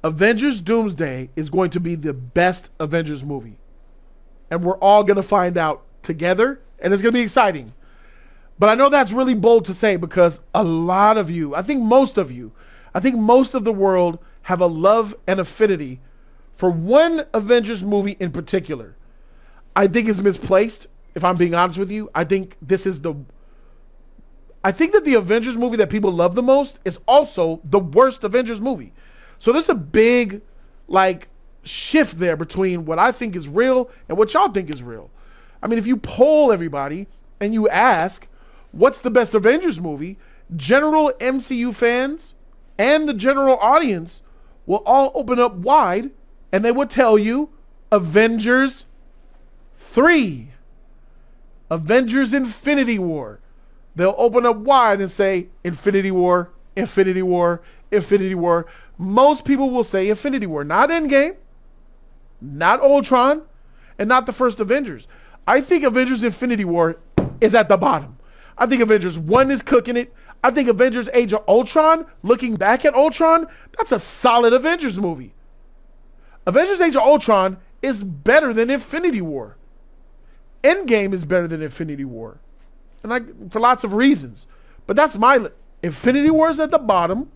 Avengers Doomsday is going to be the best Avengers movie. And we're all going to find out together, and it's going to be exciting. But I know that's really bold to say because a lot of you, I think most of the world have a love and affinity for one Avengers movie in particular. I think it's misplaced, if I'm being honest with you. I think that the Avengers movie that people love the most is also the worst Avengers movie. So there's a big, shift there between what I think is real and what y'all think is real. I mean, if you poll everybody and you ask, what's the best Avengers movie? General MCU fans and the general audience will all open up wide and they would tell you Avengers 3. Avengers Infinity War. They'll open up wide and say Infinity War, Infinity War, Infinity War. Most people will say Infinity War, not Endgame, not Ultron, and not the first Avengers. I think Avengers Infinity War is at the bottom. I think Avengers 1 is cooking it. I think Avengers Age of Ultron, looking back at Ultron, that's a solid Avengers movie. Avengers Age of Ultron is better than Infinity War. Endgame is better than Infinity War. And for lots of reasons. But that's Infinity War is at the bottom.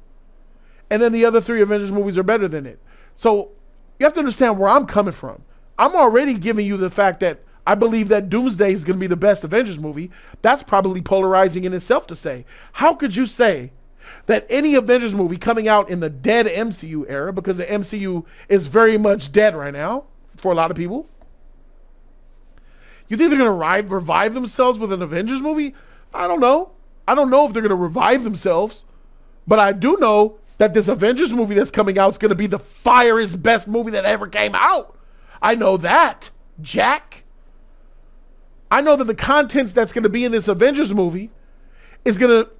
And then the other 3 Avengers movies are better than it. So you have to understand where I'm coming from. I'm already giving you the fact that I believe that Doomsday is going to be the best Avengers movie. That's probably polarizing in itself to say. How could you say that any Avengers movie coming out in the dead MCU era, because the MCU is very much dead right now for a lot of people, you think they're going to revive themselves with an Avengers movie? I don't know. I don't know if they're going to revive themselves, but I do know that this Avengers movie that's coming out is going to be the fireest best movie that ever came out. I know that, Jack. I know that the contents that's going to be in this Avengers movie is going to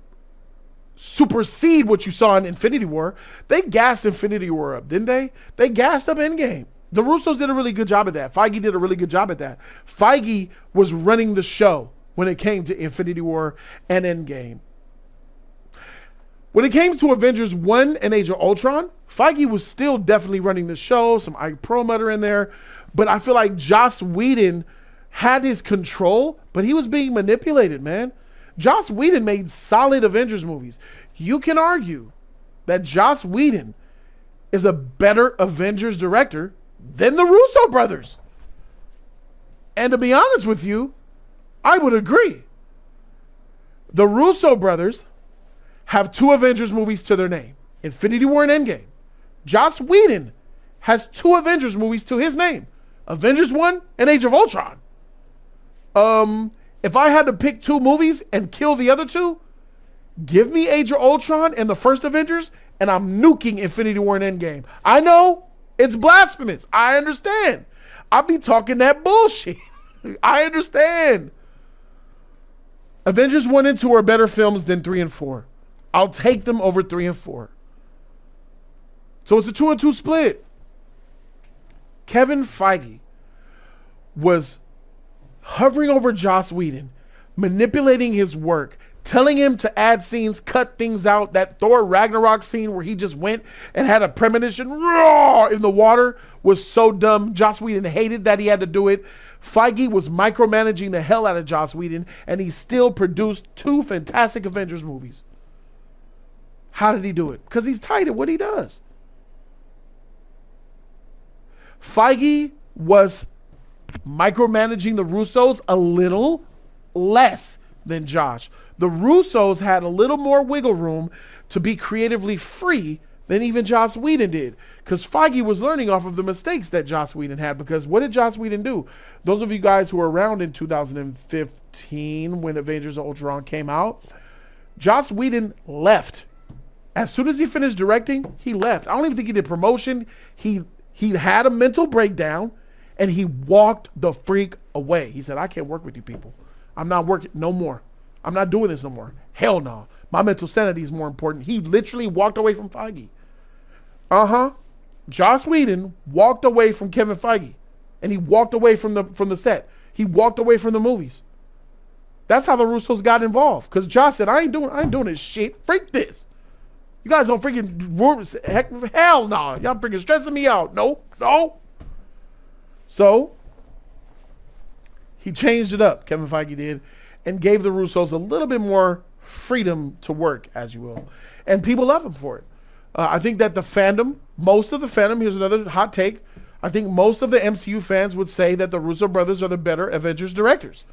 supersede what you saw in Infinity War. They gassed Infinity War up, didn't they? They gassed up Endgame. The Russos did a really good job at that. Feige did a really good job at that. Feige was running the show when it came to Infinity War and Endgame. When it came to Avengers 1 and Age of Ultron, Feige was still definitely running the show, some Perlmutter in there, but I feel like Joss Whedon had his control, but he was being manipulated, man. Joss Whedon made solid Avengers movies. You can argue that Joss Whedon is a better Avengers director than the Russo brothers. And to be honest with you, I would agree. The Russo brothers have 2 Avengers movies to their name, Infinity War and Endgame. Joss Whedon has 2 Avengers movies to his name, Avengers 1 and Age of Ultron. If I had to pick 2 movies and kill the other 2, give me Age of Ultron and the first Avengers, and I'm nuking Infinity War and Endgame. I know it's blasphemous. I understand. I'll be talking that bullshit. I understand. Avengers 1 and 2 are better films than 3 and 4. I'll take them over 3 and 4. So it's a 2-2 split. Kevin Feige was hovering over Joss Whedon, manipulating his work, telling him to add scenes, cut things out. That Thor Ragnarok scene where he just went and had a premonition in the water was so dumb. Joss Whedon hated that he had to do it. Feige was micromanaging the hell out of Joss Whedon, and he still produced 2 fantastic Avengers movies. How did he do it? Because he's tight at what he does. Feige was micromanaging the Russos a little less than Josh. The Russos had a little more wiggle room to be creatively free than even Joss Whedon did, because Feige was learning off of the mistakes that Joss Whedon had. Because what did Joss Whedon do? Those of you guys who were around in 2015 when Avengers Ultron came out, Joss Whedon left. As soon as he finished directing, he left. I don't even think he did promotion. He had a mental breakdown and he walked the freak away. He said, I can't work with you people. I'm not working no more. I'm not doing this no more. Hell no. My mental sanity is more important. He literally walked away from Feige. Joss Whedon walked away from Kevin Feige, and he walked away from the set. He walked away from the movies. That's how the Russos got involved. Because Joss said, I ain't doing this shit. Freak this. You guys don't freaking hell no. Y'all freaking stressing me out. No. So he changed it up, Kevin Feige did, and gave the Russos a little bit more freedom to work, as you will. And people love him for it. I think that the fandom, most of the fandom, here's another hot take, I think most of the MCU fans would say that the Russo brothers are the better Avengers directors.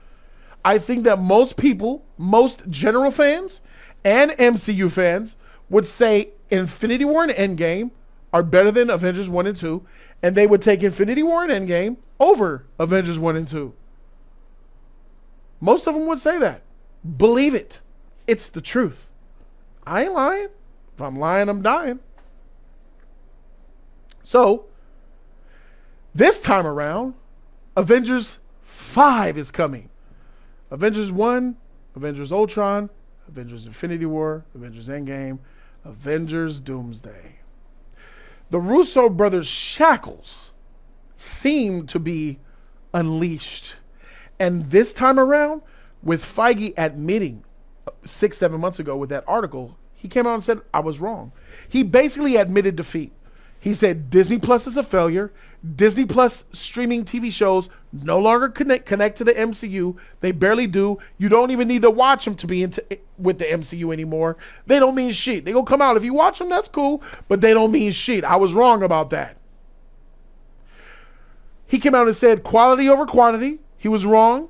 I think that most people, most general fans and MCU fans would say Infinity War and Endgame are better than Avengers 1 and 2, and they would take Infinity War and Endgame over Avengers 1 and 2. Most of them would say that. Believe it. It's the truth. I ain't lying. If I'm lying, I'm dying. So, this time around, Avengers 5 is coming. Avengers 1, Avengers Ultron, Avengers Infinity War, Avengers Endgame, Avengers Doomsday. The Russo brothers' shackles seem to be unleashed. And this time around, with Feige admitting 6-7 months ago with that article, he came out and said, I was wrong. He basically admitted defeat. He said Disney Plus is a failure. Disney Plus streaming TV shows no longer connect to the MCU. They barely do. You don't even need to watch them to be with the MCU anymore. They don't mean shit. They gonna come out. If you watch them, that's cool, but they don't mean shit. I was wrong about that. He came out and said quality over quantity. He was wrong.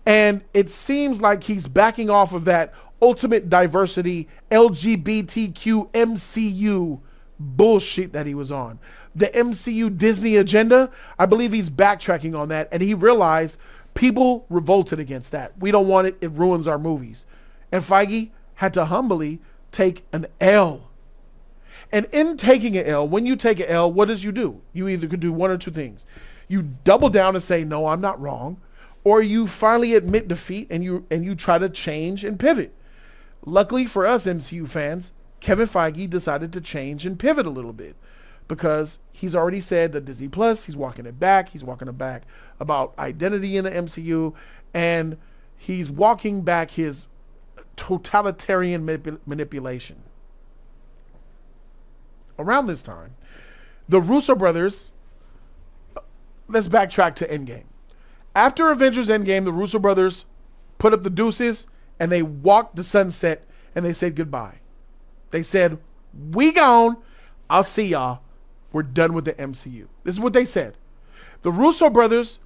And it seems like he's backing off of that ultimate diversity LGBTQ MCU bullshit that he was on. The MCU Disney agenda, I believe he's backtracking on that, and he realized people revolted against that. We don't want it. It ruins our movies. And Feige had to humbly take an L. And in taking an L, when you take an L, what does you do? You either could do one or two things. You double down and say, no, I'm not wrong, or you finally admit defeat and you try to change and pivot. Luckily for us MCU fans, Kevin Feige decided to change and pivot a little bit because he's already said that Disney Plus, he's walking it back. He's walking it back about identity in the MCU, and he's walking back his totalitarian manipulation. Around this time, the Russo brothers, let's backtrack to Endgame. After Avengers Endgame, the Russo brothers put up the deuces and they walked the sunset and they said goodbye. They said, we gone. I'll see y'all. We're done with the MCU. This is what they said. The Russo brothers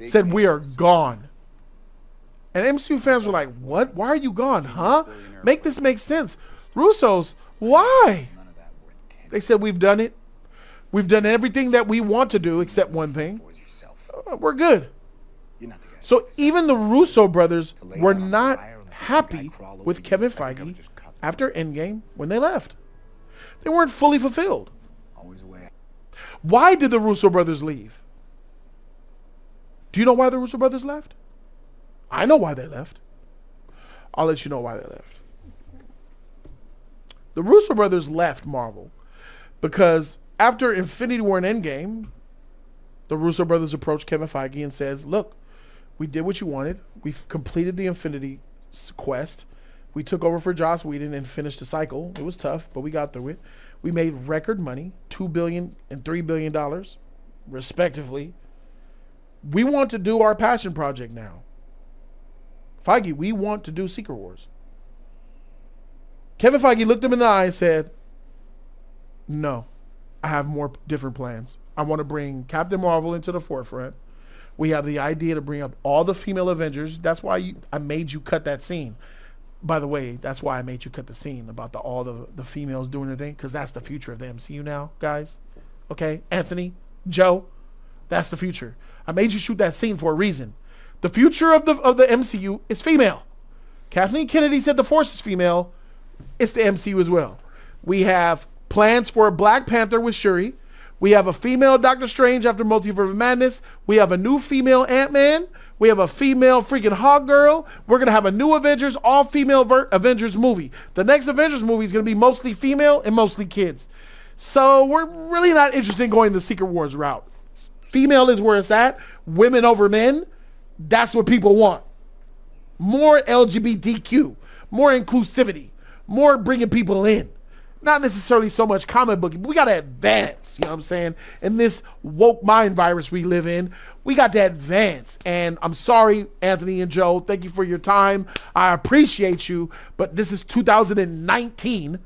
said, we are gone. And MCU fans were like, what? Why are you gone? Huh? Make this make sense. Russos, why? They said, we've done it. We've done everything that we want to do except one thing. We're good. So even the Russo brothers were not happy with Kevin Feige after Endgame when they left. They weren't fully fulfilled. Why did the Russo brothers leave? Do you know why the Russo brothers left? I know why they left. I'll let you know why they left. The Russo brothers left Marvel because after Infinity War and Endgame, the Russo brothers approached Kevin Feige and says, look, we did what you wanted. We've completed the Infinity Quest. We took over for Joss Whedon and finished the cycle. It was tough, but we got through it. We made record money, $2 billion and $3 billion, respectively. We want to do our passion project now. Feige, we want to do Secret Wars. Kevin Feige looked him in the eye and said, no, I have more different plans. I want to bring Captain Marvel into the forefront. We have the idea to bring up all the female Avengers. That's why I made you cut that scene. By the way, that's why I made you cut the scene about all the females doing their thing, because that's the future of the MCU now, guys. Okay? Anthony, Joe, that's the future. I made you shoot that scene for a reason. The future of the MCU is female. Kathleen Kennedy said the Force is female. It's the MCU as well. We have plans for a Black Panther with Shuri. We have a female Doctor Strange after Multiverse of Madness. We have a new female Ant-Man. We have a female freaking Hawk Girl. We're going to have a new Avengers, all-female Avengers movie. The next Avengers movie is going to be mostly female and mostly kids. So we're really not interested in going the Secret Wars route. Female is where it's at. Women over men. That's what people want. More LGBTQ. More inclusivity. More bringing people in. not necessarily so much comic book, but we got to advance, you know what I'm saying? In this woke mind virus we live in, we got to advance. And I'm sorry, Anthony and Joe, thank you for your time. I appreciate you, but this is 2019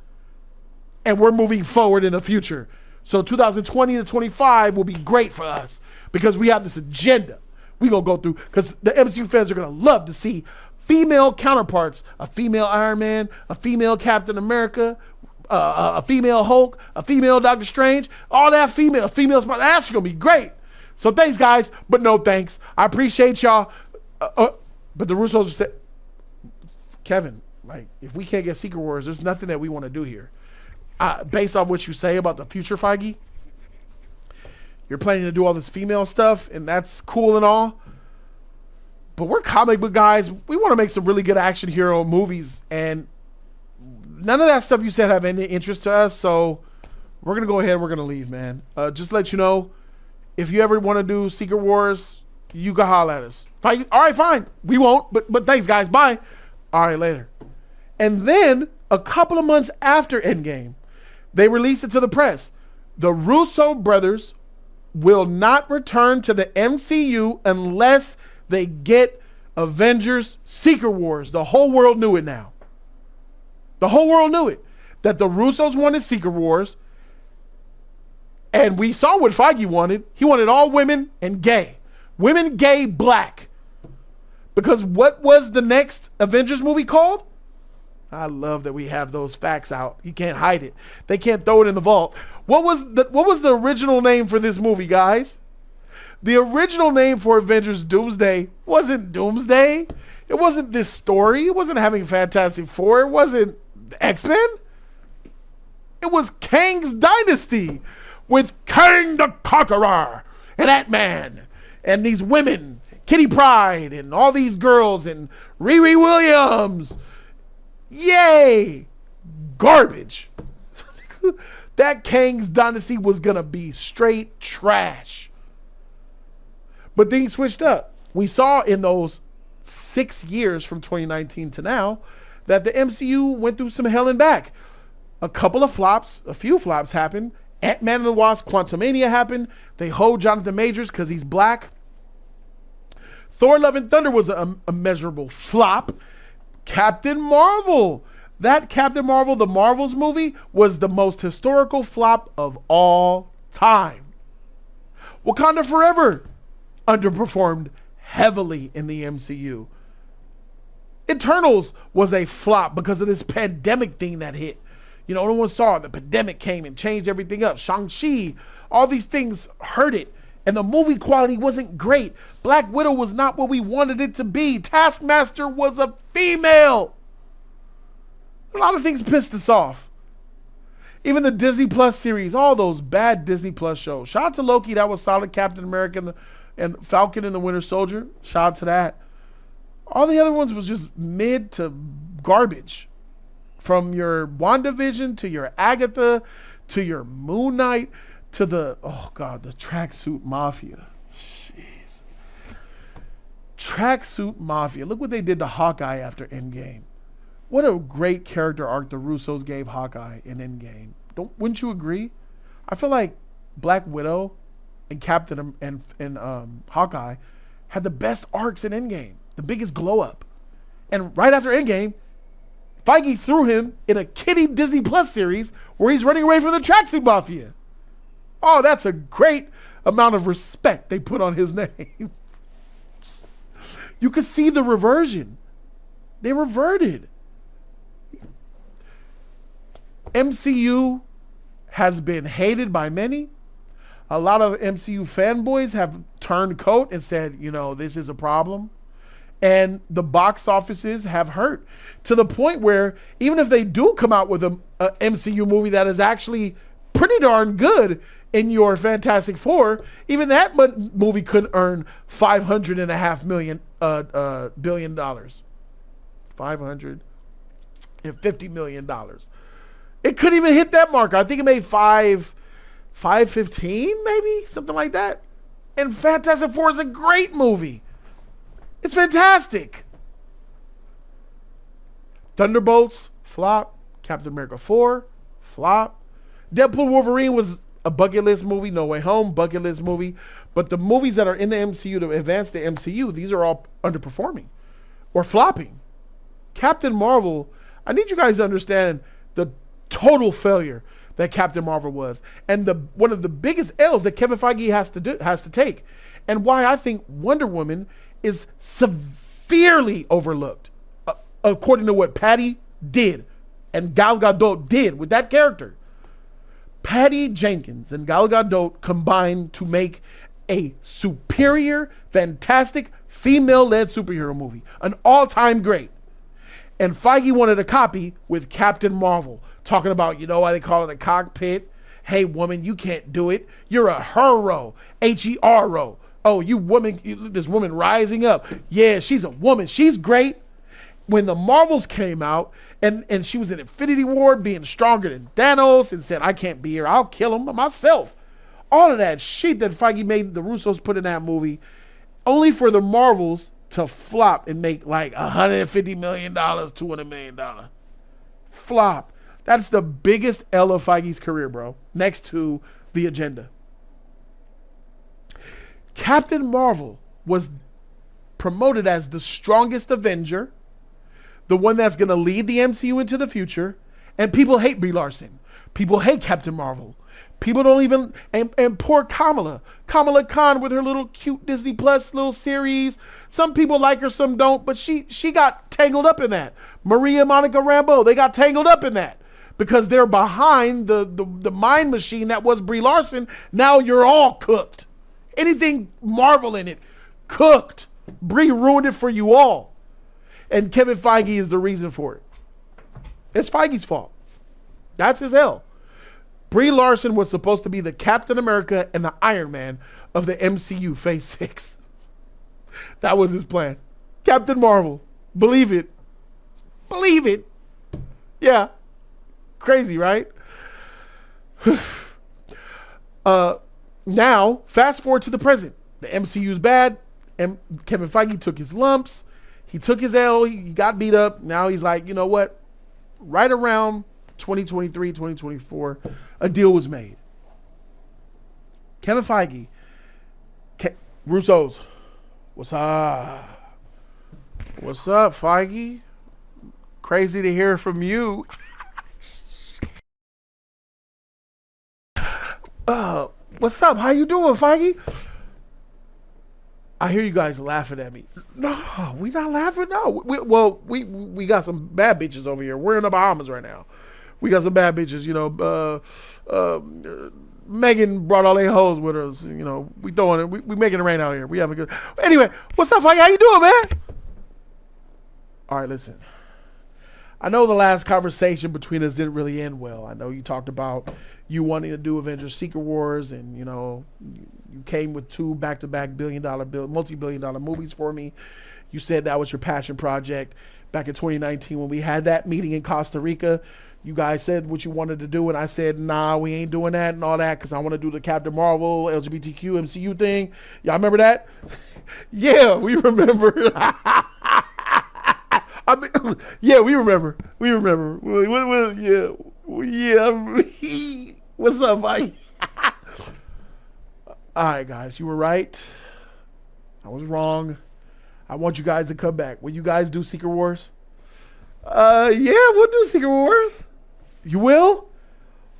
and we're moving forward in the future. So 2020 to 25 will be great for us because we have this agenda we gonna go through, because the MCU fans are gonna love to see female counterparts, a female Iron Man, a female Captain America, a female Hulk, a female Doctor Strange, all that female that's gonna be great. So thanks, guys, but no thanks. I appreciate y'all. But the Russos said, Kevin, like, if we can't get Secret Wars, there's nothing that we want to do here. Based off what you say about the future, Feige, you're planning to do all this female stuff, and that's cool and all. But we're comic book guys. We want to make some really good action hero movies, and none of that stuff you said have any interest to us. So we're gonna go ahead and we're gonna leave, man. Just to let you know, if you ever want to do Secret Wars, you can holler at us. Feige, all right, fine. We won't, but thanks, guys. Bye. All right, later. And then a couple of months after Endgame, they released it to the press. The Russo brothers will not return to the MCU unless they get Avengers Secret Wars. The whole world knew it now. The whole world knew it. That the Russos wanted Secret Wars. And we saw what Feige wanted. He wanted all women and gay. Women, gay, black. Because what was the next Avengers movie called? I love that we have those facts out. You can't hide it. They can't throw it in the vault. What was the original name for this movie, guys? The original name for Avengers Doomsday wasn't Doomsday. It wasn't this story. It wasn't having Fantastic Four. It wasn't X-Men. It was Kang's Dynasty with Kang the Conqueror and Ant-Man and these women, Kitty Pryde and all these girls and Riri Williams. Yay! Garbage. That Kang's Dynasty was gonna be straight trash. But things switched up. We saw in those 6 years from 2019 to now that the MCU went through some hell and back. A few flops happened. Ant-Man and the Wasp, Quantumania happened. They hold Jonathan Majors because he's black. Thor Love and Thunder was a measurable flop. Captain Marvel. That Captain Marvel, the Marvels movie, was the most historical flop of all time. Wakanda Forever underperformed heavily in the MCU. Eternals was a flop because of this pandemic thing that hit. You know, no one saw it. The pandemic came and changed everything up. Shang-Chi, all these things hurt it. And the movie quality wasn't great. Black Widow was not what we wanted it to be. Taskmaster was a female. A lot of things pissed us off. Even the Disney Plus series, all those bad Disney Plus shows. Shout out to Loki, that was solid. Captain America and Falcon and the Winter Soldier. Shout out to that. All the other ones was just mid to garbage. From your WandaVision to your Agatha to your Moon Knight to the, oh God, the Tracksuit Mafia. Jeez. Tracksuit Mafia. Look what they did to Hawkeye after Endgame. What a great character arc the Russos gave Hawkeye in Endgame. Wouldn't you agree? I feel like Black Widow and Captain and Hawkeye had the best arcs in Endgame. The biggest glow up. And right after Endgame, Feige threw him in a kiddie Disney Plus series where he's running away from the Tracksuit Mafia. Oh, that's a great amount of respect they put on his name. You could see the reversion. They reverted. MCU has been hated by many. A lot of MCU fanboys have turned coat and said, you know, this is a problem. And the box offices have hurt to the point where even if they do come out with a MCU movie that is actually pretty darn good in your Fantastic Four, even that movie could earn $500.5 billion. $550 million. It couldn't even hit that mark. I think it made 515, maybe something like that. And Fantastic Four is a great movie. It's fantastic. Thunderbolts, flop. Captain America 4, flop. Deadpool Wolverine was a bucket list movie. No Way Home, bucket list movie. But the movies that are in the MCU to advance the MCU, these are all underperforming or flopping. Captain Marvel, I need you guys to understand the total failure that Captain Marvel was, and one of the biggest L's that Kevin Feige has to take, and why I think Wonder Woman is severely overlooked, according to what Patty did and Gal Gadot did with that character. Patty Jenkins and Gal Gadot combined to make a superior, fantastic, female-led superhero movie, an all-time great. And Feige wanted a copy with Captain Marvel, talking about, you know why they call it a cockpit? Hey, woman, you can't do it. You're a hero, H-E-R-O. Oh, you woman, this woman rising up. Yeah, she's a woman. She's great. When the Marvels came out, and she was in Infinity War being stronger than Thanos and said, I can't be here. I'll kill him myself. All of that shit that Feige made the Russos put in that movie, only for the Marvels to flop and make like $150 million, $200 million. Flop. That's the biggest L of Feige's career, bro. Next to The Agenda. Captain Marvel was promoted as the strongest Avenger, the one that's going to lead the MCU into the future, and people hate Brie Larson. People hate Captain Marvel. People don't even, and poor Kamala Khan with her little cute Disney Plus little series. Some people like her, some don't, but she got tangled up in that. Maria Monica Rambeau, they got tangled up in that because they're behind the mind machine that was Brie Larson. Now you're all cooked. Anything Marvel in it, cooked. Brie ruined it for you all. And Kevin Feige is the reason for it. It's Feige's fault. That's his L. Brie Larson was supposed to be the Captain America and the Iron Man of the MCU Phase 6. That was his plan. Captain Marvel. Believe it. Believe it. Yeah. Crazy, right? Now, fast forward to the present. The MCU's bad. And Kevin Feige took his lumps. He took his L. He got beat up. Now he's like, you know what? Right around 2023, 2024, a deal was made. Kevin Feige, Russos, what's up? What's up, Feige? Crazy to hear from you. What's up? How you doing, Feige? I hear you guys laughing at me. No, we not laughing. No, we got some bad bitches over here. We're in the Bahamas right now. We got some bad bitches. You know, Megan brought all their hoes with us. You know, we throwing it. We making it rain out here. We having a good. Anyway, what's up, Feige? How you doing, man? All right, listen. I know the last conversation between us didn't really end well. I know you talked about you wanting to do Avengers Secret Wars, and you know you came with 2 back-to-back multi-billion-dollar movies for me. You said that was your passion project back in 2019 when we had that meeting in Costa Rica. You guys said what you wanted to do, and I said, nah, we ain't doing that and all that because I want to do the Captain Marvel, LGBTQ, MCU thing. Y'all remember that? Yeah, we remember. I mean, yeah, we remember. We remember. Yeah. What's up, Mike? All right, guys, you were right. I was wrong. I want you guys to come back. Will you guys do Secret Wars? Yeah, we'll do Secret Wars. You will?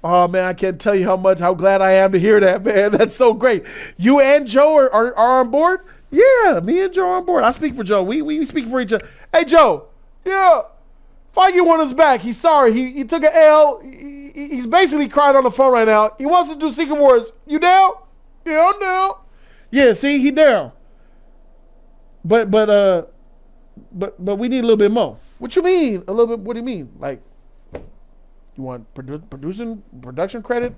Oh, man, I can't tell you how glad I am to hear that, man. That's so great. You and Joe are on board? Yeah, me and Joe are on board. I speak for Joe. We speak for each other. Hey, Joe. Yeah. Feige wants us back. He's sorry. He took an L. He's basically crying on the phone right now. He wants to do Secret Wars. You down? Yeah, I'm down. Yeah, see, he down. But we need a little bit more. What you mean? A little bit? What do you mean? Like, you want production credit?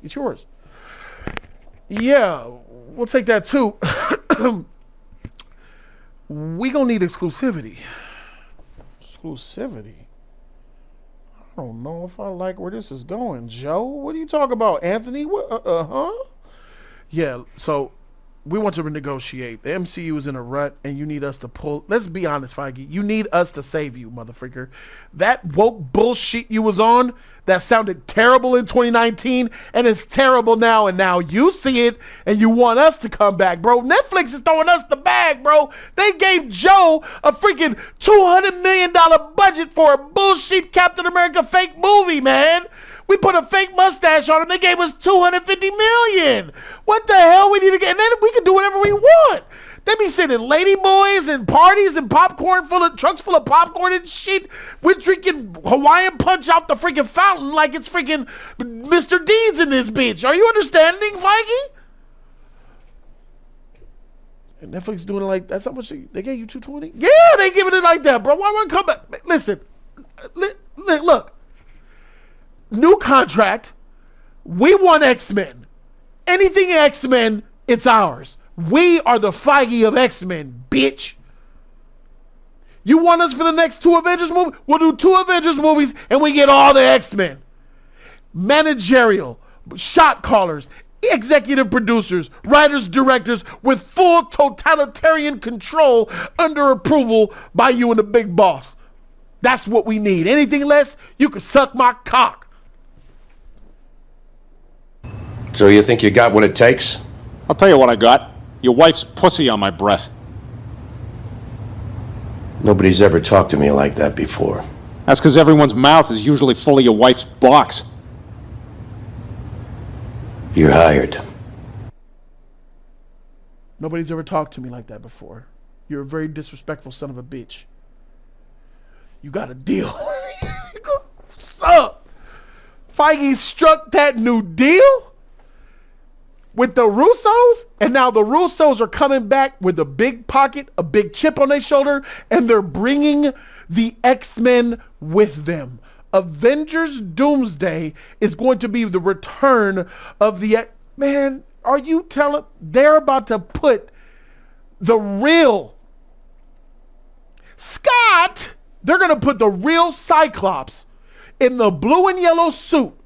It's yours. Yeah, we'll take that too. We gonna need exclusivity. Exclusivity. I don't know if I like where this is going, Joe. What are you talking about, Anthony? What? Yeah. So we want to renegotiate. The MCU is in a rut, and you need us to pull. Let's be honest, Feige. You need us to save you, motherfucker. That woke bullshit you was on that sounded terrible in 2019, and it's terrible now. And now you see it, and you want us to come back, bro. Netflix is throwing us the bag, bro. They gave Joe a freaking $200 million budget for a bullshit Captain America fake movie, man. We put a fake mustache on him. They gave us $250 million. What the hell? We need to get, and then we can do whatever we want. They be sitting lady boys and parties and popcorn trucks full of popcorn and shit. We're drinking Hawaiian punch out the freaking fountain like it's freaking Mr. Deeds in this bitch. Are you understanding, Feige? And Netflix doing it like that's how much they gave you $220. Yeah, they giving it like that, bro. Why won't come back? Listen, look. New contract. We want X-Men. Anything X-Men, it's ours. We are the Feige of X-Men, bitch. You want us for the next 2 Avengers movies? We'll do 2 Avengers movies and we get all the X-Men. Managerial, shot callers, executive producers, writers, directors with full totalitarian control under approval by you and the big boss. That's what we need. Anything less, you can suck my cock. So you think you got what it takes? I'll tell you what I got. Your wife's pussy on my breath. Nobody's ever talked to me like that before. That's because everyone's mouth is usually full of your wife's box. You're hired. Nobody's ever talked to me like that before. You're a very disrespectful son of a bitch. You got a deal. What's up? Feige struck that new deal with the Russos, and now the Russos are coming back with a big pocket, a big chip on their shoulder, and they're bringing the X-Men with them. Avengers Doomsday is going to be the return of the... Man, are you telling... They're about to put the real... Scott! They're going to put the real Cyclops in the blue and yellow suit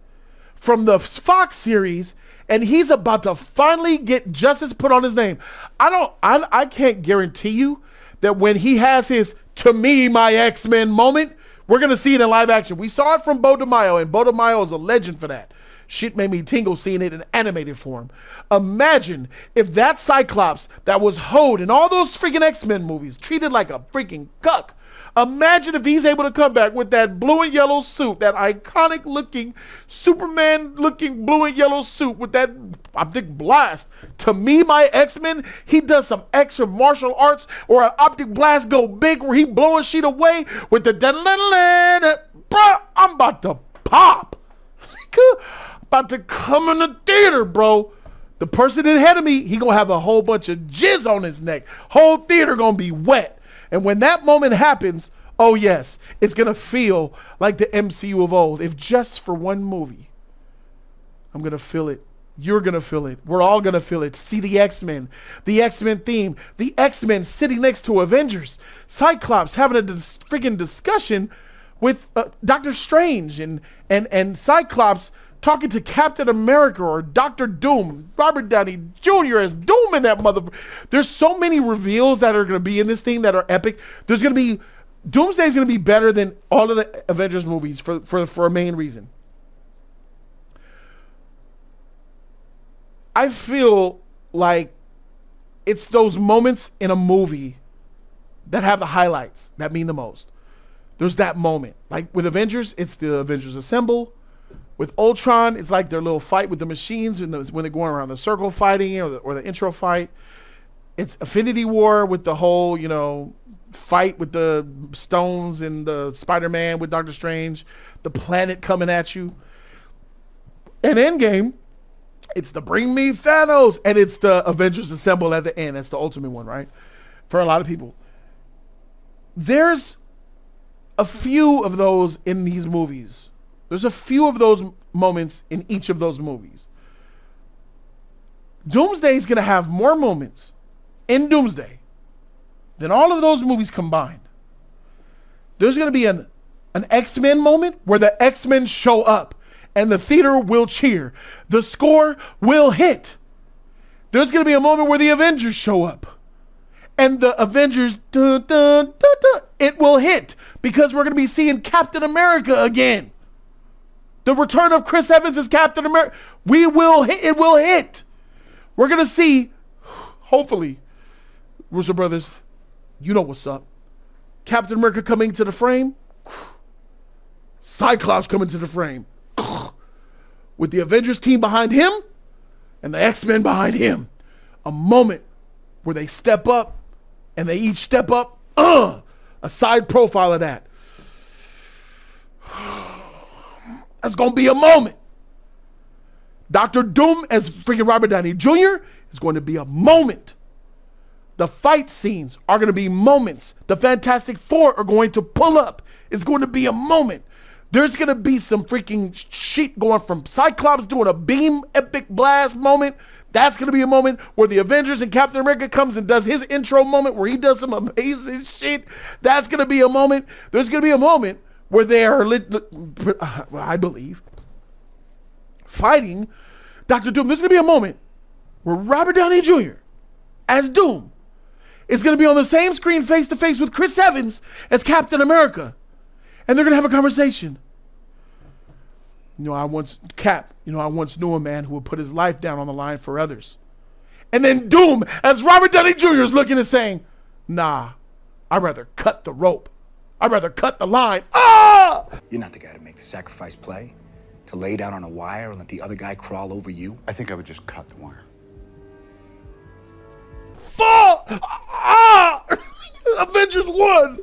from the Fox series, and he's about to finally get justice put on his name. I can't guarantee you that when he has his "to me, my X-Men" moment, we're going to see it in live action. We saw it from Bo DeMaio, and Bo DeMaio is a legend for that. Shit made me tingle seeing it in animated form. Imagine if that Cyclops that was hoed in all those freaking X-Men movies, treated like a freaking cuck. Imagine if he's able to come back with that blue and yellow suit, that iconic looking Superman looking blue and yellow suit with that optic blast. To me, my X-Men, he does some extra martial arts or an optic blast go big where he blowing shit away with the bro, I'm about to pop. About to come in the theater, bro. The person ahead of me, he gonna have a whole bunch of jizz on his neck. Whole theater gonna be wet. And when that moment happens, oh yes, it's going to feel like the MCU of old. If just for one movie, I'm going to feel it. You're going to feel it. We're all going to feel it. See the X-Men theme, the X-Men sitting next to Avengers, Cyclops having a freaking discussion with Doctor Strange and Cyclops talking to Captain America or Dr. Doom, Robert Downey Jr. as Doom in that motherfucker. There's so many reveals that are going to be in this thing that are epic. There's going to be, Doomsday is going to be better than all of the Avengers movies for a main reason. I feel like it's those moments in a movie that have the highlights that mean the most. There's that moment. Like with Avengers, it's the Avengers Assemble. With Ultron, it's like their little fight with the machines when they're going around the circle fighting or the intro fight. It's Infinity War with the whole, fight with the stones and the Spider-Man with Doctor Strange, the planet coming at you. And Endgame, it's the Bring Me Thanos, and it's the Avengers Assemble at the end. That's the ultimate one, right? For a lot of people. There's a few of those in these movies. There's a few of those moments in each of those movies. Doomsday is going to have more moments in Doomsday than all of those movies combined. There's going to be an X-Men moment where the X-Men show up and the theater will cheer. The score will hit. There's going to be a moment where the Avengers show up. And the Avengers, dun, dun, dun, dun, it will hit. Because we're going to be seeing Captain America again. The return of Chris Evans as Captain America. It will hit. We're going to see, hopefully, Russo brothers, you know what's up. Captain America coming to the frame. Cyclops coming to the frame. With the Avengers team behind him and the X-Men behind him. A moment where they step up and they each step up. A side profile of that. That's going to be a moment. Dr. Doom as freaking Robert Downey Jr. is going to be a moment. The fight scenes are going to be moments. The Fantastic Four are going to pull up. It's going to be a moment. There's going to be some freaking shit going from Cyclops doing a beam epic blast moment. That's going to be a moment where the Avengers and Captain America comes and does his intro moment where he does some amazing shit. That's going to be a moment. There's going to be a moment where they are, I believe, fighting Dr. Doom. There's going to be a moment where Robert Downey Jr. as Doom is going to be on the same screen face to face with Chris Evans as Captain America. And they're going to have a conversation. I once knew a man who would put his life down on the line for others. And then Doom, as Robert Downey Jr. is looking and saying, nah, I'd rather cut the rope. I'd rather cut the line. Ah! You're not the guy to make the sacrifice play, to lay down on a wire and let the other guy crawl over you. I think I would just cut the wire. Fall! Ah! Avengers 1!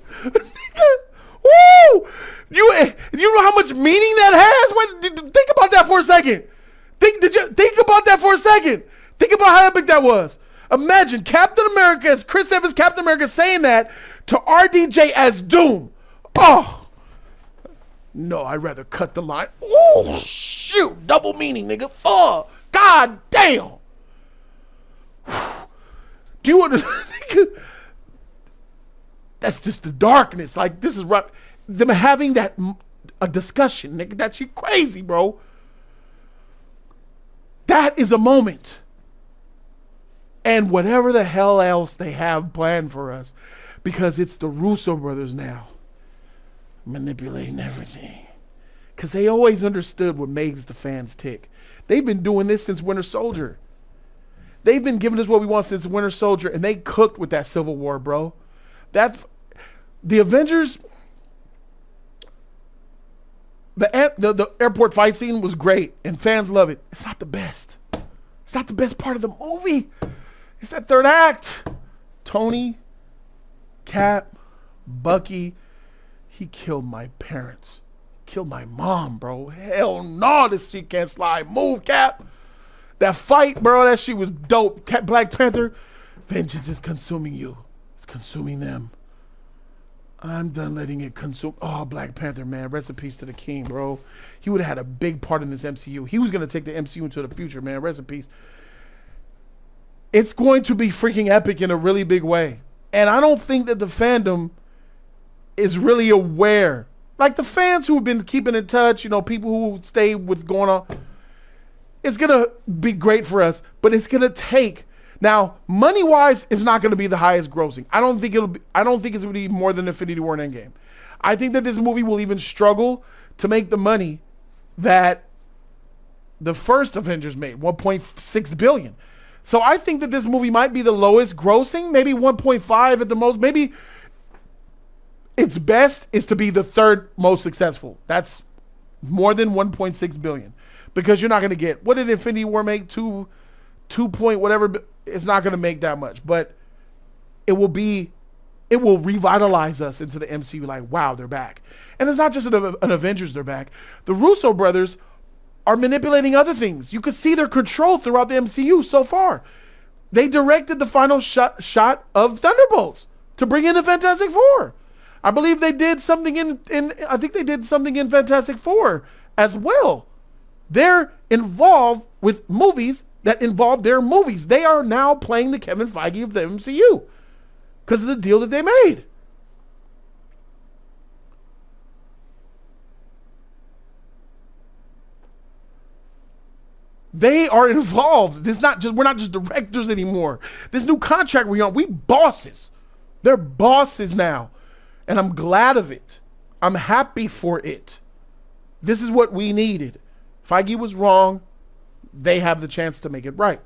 Woo! You know how much meaning that has? Think about that for a second. Think about that for a second. Think about how epic that was. Imagine Captain America as Chris Evans, Captain America saying that to RDJ as Doom. Oh, no, I'd rather cut the line. Oh, shoot, double meaning, nigga. Oh, god damn. Do you want to? That's just the darkness. Like, this is right. Them having a discussion, nigga. That shit crazy, bro. That is a moment. And whatever the hell else they have planned for us, because it's the Russo brothers now manipulating everything. Because they always understood what makes the fans tick. They've been doing this since Winter Soldier. They've been giving us what we want since Winter Soldier, and they cooked with that Civil War, bro. The Avengers, the airport fight scene was great, and fans love it. It's not the best. It's not the best part of the movie. It's that third act. Tony, Cap, Bucky, he killed my parents. Killed my mom, bro. Hell no, this shit can't slide. Move, Cap. That fight, bro, that shit was dope. Black Panther, vengeance is consuming you. It's consuming them. I'm done letting it consume. Oh, Black Panther, man. Rest in peace to the king, bro. He would have had a big part in this MCU. He was going to take the MCU into the future, man. Rest in peace. It's going to be freaking epic in a really big way. And I don't think that the fandom is really aware. Like the fans who have been keeping in touch, people who stay with going on. It's going to be great for us, but it's going to take. Now, money-wise, it's not going to be the highest grossing. I don't think it's going to be more than Infinity War and Endgame. I think that this movie will even struggle to make the money that the first Avengers made, 1.6 billion. So I think that this movie might be the lowest grossing, maybe 1.5 at the most. Maybe its best is to be the third most successful. That's more than 1.6 billion. Because you're not going to get, what did Infinity War make? 2 point whatever. It's not going to make that much, but it will revitalize us into the MCU. Like, wow, they're back. And it's not just an Avengers they're back. The Russo brothers are manipulating other things. You could see their control throughout the MCU so far. They directed the final shot of Thunderbolts to bring in the Fantastic Four. I believe they did something I think they did something in Fantastic Four as well. They're involved with movies that involve their movies. They are now playing the Kevin Feige of the MCU because of the deal that they made. They are involved. We're not just directors anymore. This new contract we're on, we bosses. They're bosses now. And I'm glad of it. I'm happy for it. This is what we needed. Feige was wrong. They have the chance to make it right.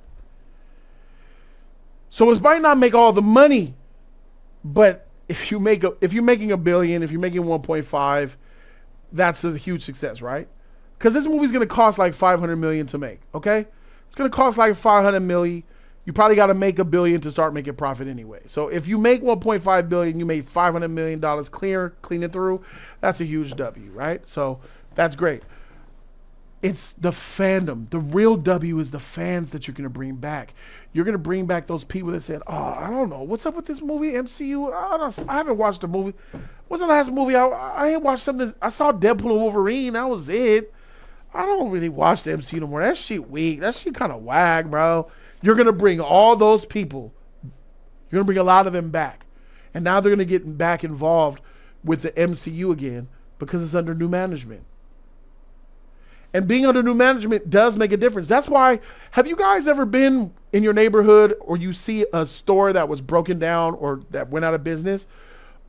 So it might not make all the money, but if you're making $1 billion, if you're making 1.5, that's a huge success, right? Because this movie's gonna cost like $500 million to make. Okay, it's gonna cost like $500 million. You probably got to make $1 billion to start making profit anyway. So if you make $1.5 billion, you made $500 million clean it through. That's a huge W, right? So that's great. It's the fandom. The real W is the fans that you're going to bring back. You're going to bring back those people that said, oh, I don't know. What's up with this movie, MCU? I haven't watched the movie. What's the last movie? I ain't watched something. I saw Deadpool and Wolverine. That was it. I don't really watch the MCU no more. That shit weak. That shit kind of whack, bro. You're going to bring all those people. You're going to bring a lot of them back. And now they're going to get back involved with the MCU again because it's under new management. And being under new management does make a difference. That's why, have you guys ever been in your neighborhood or you see a store that was broken down or that went out of business?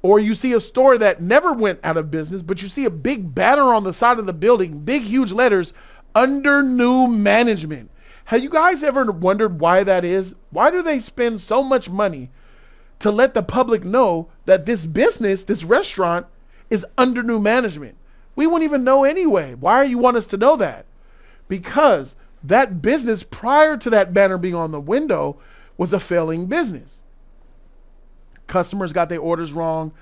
Or you see a store that never went out of business, but you see a big banner on the side of the building, big, huge letters, under new management. Have you guys ever wondered why that is? Why do they spend so much money to let the public know that this business, this restaurant, is under new management? We wouldn't even know anyway. Why do you want us to know that? Because that business prior to that banner being on the window was a failing business. Customers got their orders wrong,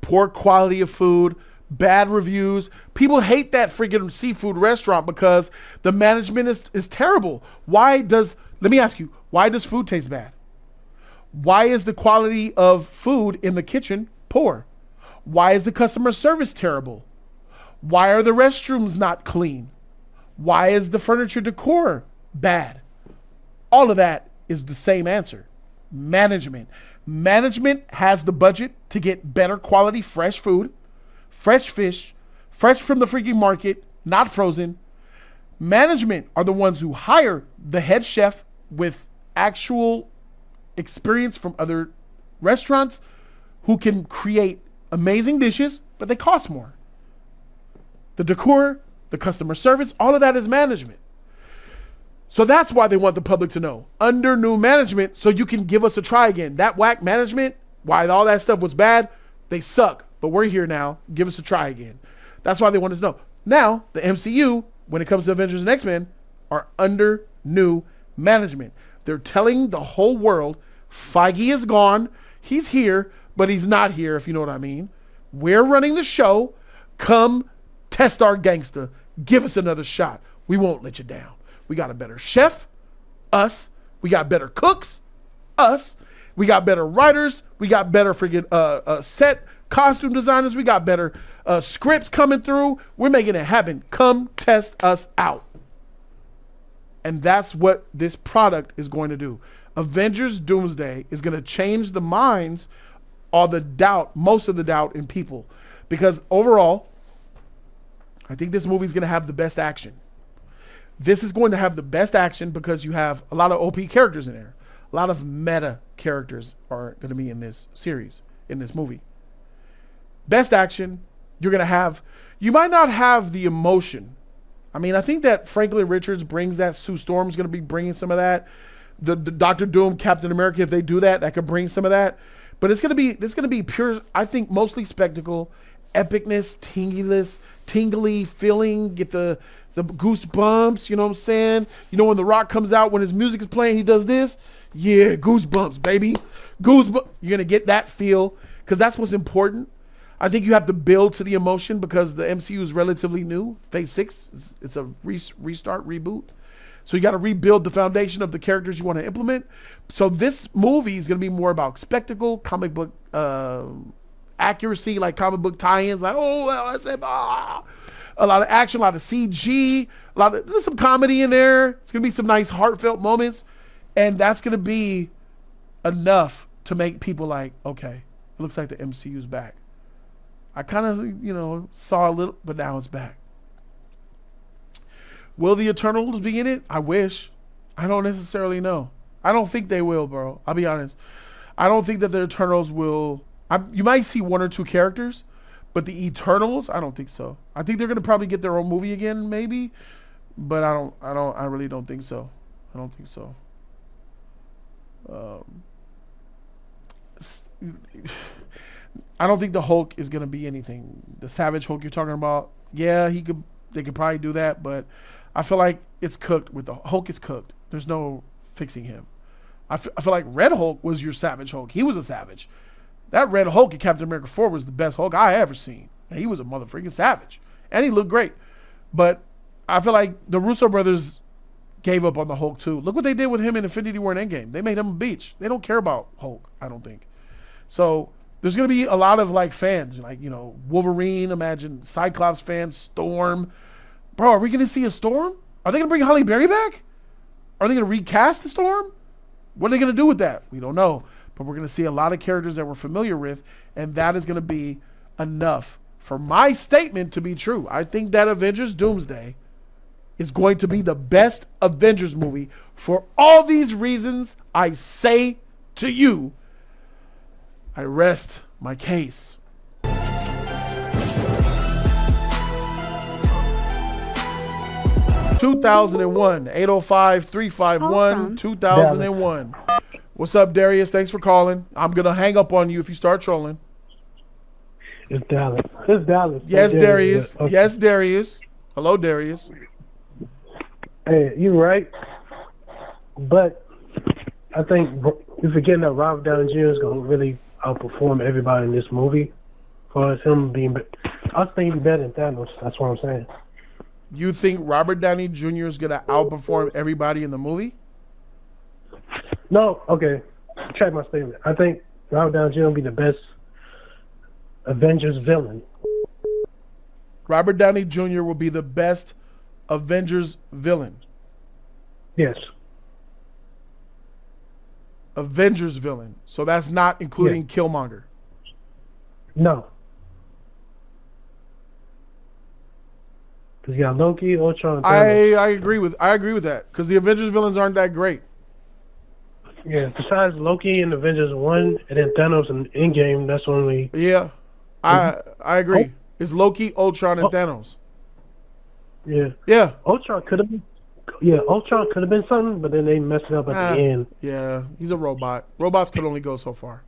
poor quality of food, bad reviews. People hate that freaking seafood restaurant because the management is terrible. Let me ask you, why does food taste bad? Why is the quality of food in the kitchen poor? Why is the customer service terrible? Why are the restrooms not clean? Why is the furniture decor bad? All of that is the same answer. Management. Management has the budget to get better quality fresh food, fresh fish, fresh from the freaking market, not frozen. Management are the ones who hire the head chef with actual experience from other restaurants who can create amazing dishes, but they cost more. The decor, the customer service, all of that is management. So that's why they want the public to know. Under new management, so you can give us a try again. That whack management, why all that stuff was bad, they suck. But we're here now. Give us a try again. That's why they want us to know. Now, the MCU, when it comes to Avengers and X-Men, are under new management. They're telling the whole world, Feige is gone. He's here, but he's not here, if you know what I mean. We're running the show. Come test our gangster. Give us another shot. We won't let you down. We got a better chef, us. We got better cooks, us. We got better writers. We got better freaking set costume designers. We got better scripts coming through. We're making it happen. Come test us out. And that's what this product is going to do. Avengers Doomsday is going to change the minds or the doubt, most of the doubt in people. Because overall, I think this movie is going to have the best action. This is going to have the best action because you have a lot of OP characters in there. A lot of meta characters are going to be in this series, in this movie. Best action, you're going to have, you might not have the emotion. I mean, I think that Franklin Richards brings that. Sue Storm's going to be bringing some of that. The Doctor Doom, Captain America, if they do that, that could bring some of that. But it's going to be pure, I think, mostly spectacle, epicness, tingly feeling, get the goosebumps, you know what I'm saying? You know when The Rock comes out, when his music is playing, he does this? Yeah, goosebumps, baby. Goosebumps. You're going to get that feel because that's what's important. I think you have to build to the emotion because the MCU is relatively new. Phase 6, it's a restart, reboot. So you got to rebuild the foundation of the characters you want to implement. So this movie is going to be more about spectacle, comic book accuracy, like comic book tie-ins, like, oh, well, that's it. A lot of action, a lot of CG, there's some comedy in there. It's going to be some nice heartfelt moments. And that's going to be enough to make people like, okay, it looks like the MCU's back. I kind of, saw a little, but now it's back. Will the Eternals be in it? I wish. I don't necessarily know. I don't think they will, bro. I'll be honest. I don't think that the Eternals will. You might see one or two characters, but the Eternals, I don't think so. I think they're gonna probably get their own movie again, maybe. But I really don't think so. I don't think so. I don't think the Hulk is gonna be anything. The Savage Hulk you're talking about, yeah, they could probably do that, but I feel like it's cooked. With the Hulk, is cooked. There's no fixing him. I feel like Red Hulk was your Savage Hulk. He was a savage. That Red Hulk in Captain America 4 was the best Hulk I ever seen. And he was a motherfucking savage, and he looked great. But I feel like the Russo brothers gave up on the Hulk too. Look what they did with him in Infinity War and Endgame. They made him a beach. They don't care about Hulk, I don't think. So there's gonna be a lot of like fans, like, you know, Wolverine. Imagine Cyclops fans, Storm. Bro, are we gonna see a Storm? Are they gonna bring Halle Berry back? Are they gonna recast the Storm? What are they gonna do with that? We don't know. But we're gonna see a lot of characters that we're familiar with, and that is gonna be enough for my statement to be true. I think that Avengers Doomsday is going to be the best Avengers movie for all these reasons I say to you. I rest my case. 2001, 805-351, 2001. What's up, Darius? Thanks for calling. I'm going to hang up on you if you start trolling. It's Dallas. It's Dallas. Yes, Darius. Okay. Yes, Darius. Hello, Darius. Hey, you're right. But I think you're forgetting that Robert Downey Jr. is going to really outperform everybody in this movie. For him being, I think he's better than Thanos. That's what I'm saying. You think Robert Downey Jr. is going to outperform everybody in the movie? No, okay. Check my statement. I think Robert Downey Jr. will be the best Avengers villain. Robert Downey Jr. will be the best Avengers villain. Yes. Avengers villain. So that's not including Killmonger. No. Because you got Loki, Ultron, and Thanos. I agree with that, because the Avengers villains aren't that great. Yeah, besides Loki and Avengers 1, and then Thanos and Endgame, that's only... Yeah, I agree. It's Loki, Ultron, and Thanos. Yeah. Yeah. Ultron could have been... Yeah, Ultron could have been something, but then they messed it up at the end. Yeah, he's a robot. Robots could only go so far.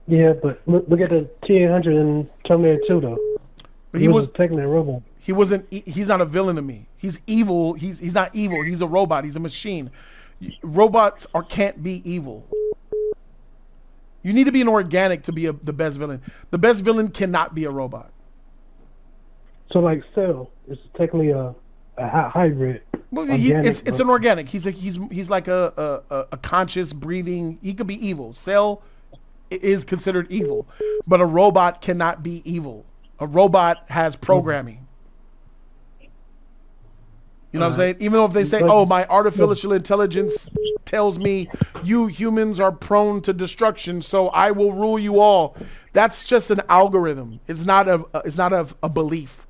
Yeah, but look at the T-800 in Terminator 2, though. But he was technically a robot. He wasn't. He's not a villain to me. He's evil. He's not evil. He's a robot. He's a machine. Robots can't be evil. You need to be an organic to be the best villain. The best villain cannot be a robot. So, like, Cell is technically a hybrid. Well, it's an organic. He's like a conscious, breathing. He could be evil. Cell is considered evil, but a robot cannot be evil. A robot has programming. You know what I'm saying? Even though if they say, "Oh, my artificial intelligence tells me you humans are prone to destruction, so I will rule you all," that's just an algorithm. It's not a belief.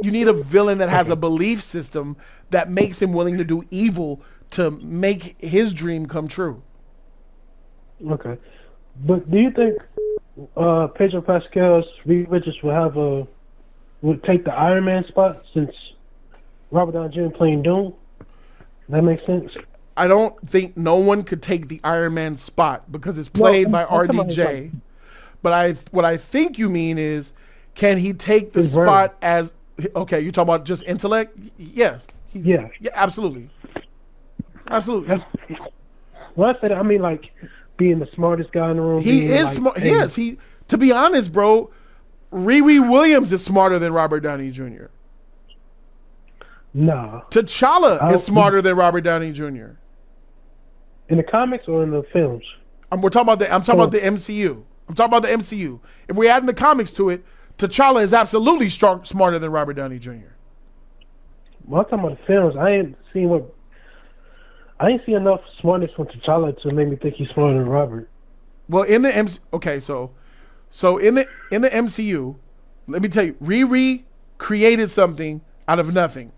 You need a villain that has a belief system that makes him willing to do evil to make his dream come true. Okay, but do you think Pedro Pascal's Reed Richards would take the Iron Man spot since Robert Downey Jr. playing Doom? That makes sense. I don't think no one could take the Iron Man spot because it's played by RDJ. But what I think you mean is, can he take the spot as? Okay, you're talking about just intellect? Yeah. Yeah, absolutely. Absolutely. Well, I said, I mean, like, being the smartest guy in the room. He is smart. Yes, to be honest, bro, Riri Williams is smarter than Robert Downey Jr. No. T'Challa is smarter than Robert Downey Jr. In the comics or in the films? I'm talking about the MCU. I'm talking about the MCU. If we add in the comics to it, T'Challa is absolutely smarter than Robert Downey Jr. Well, I'm talking about the films. I ain't seen enough smartness from T'Challa to make me think he's smarter than Robert. Well, in the so in the MCU, let me tell you, Riri created something out of nothing.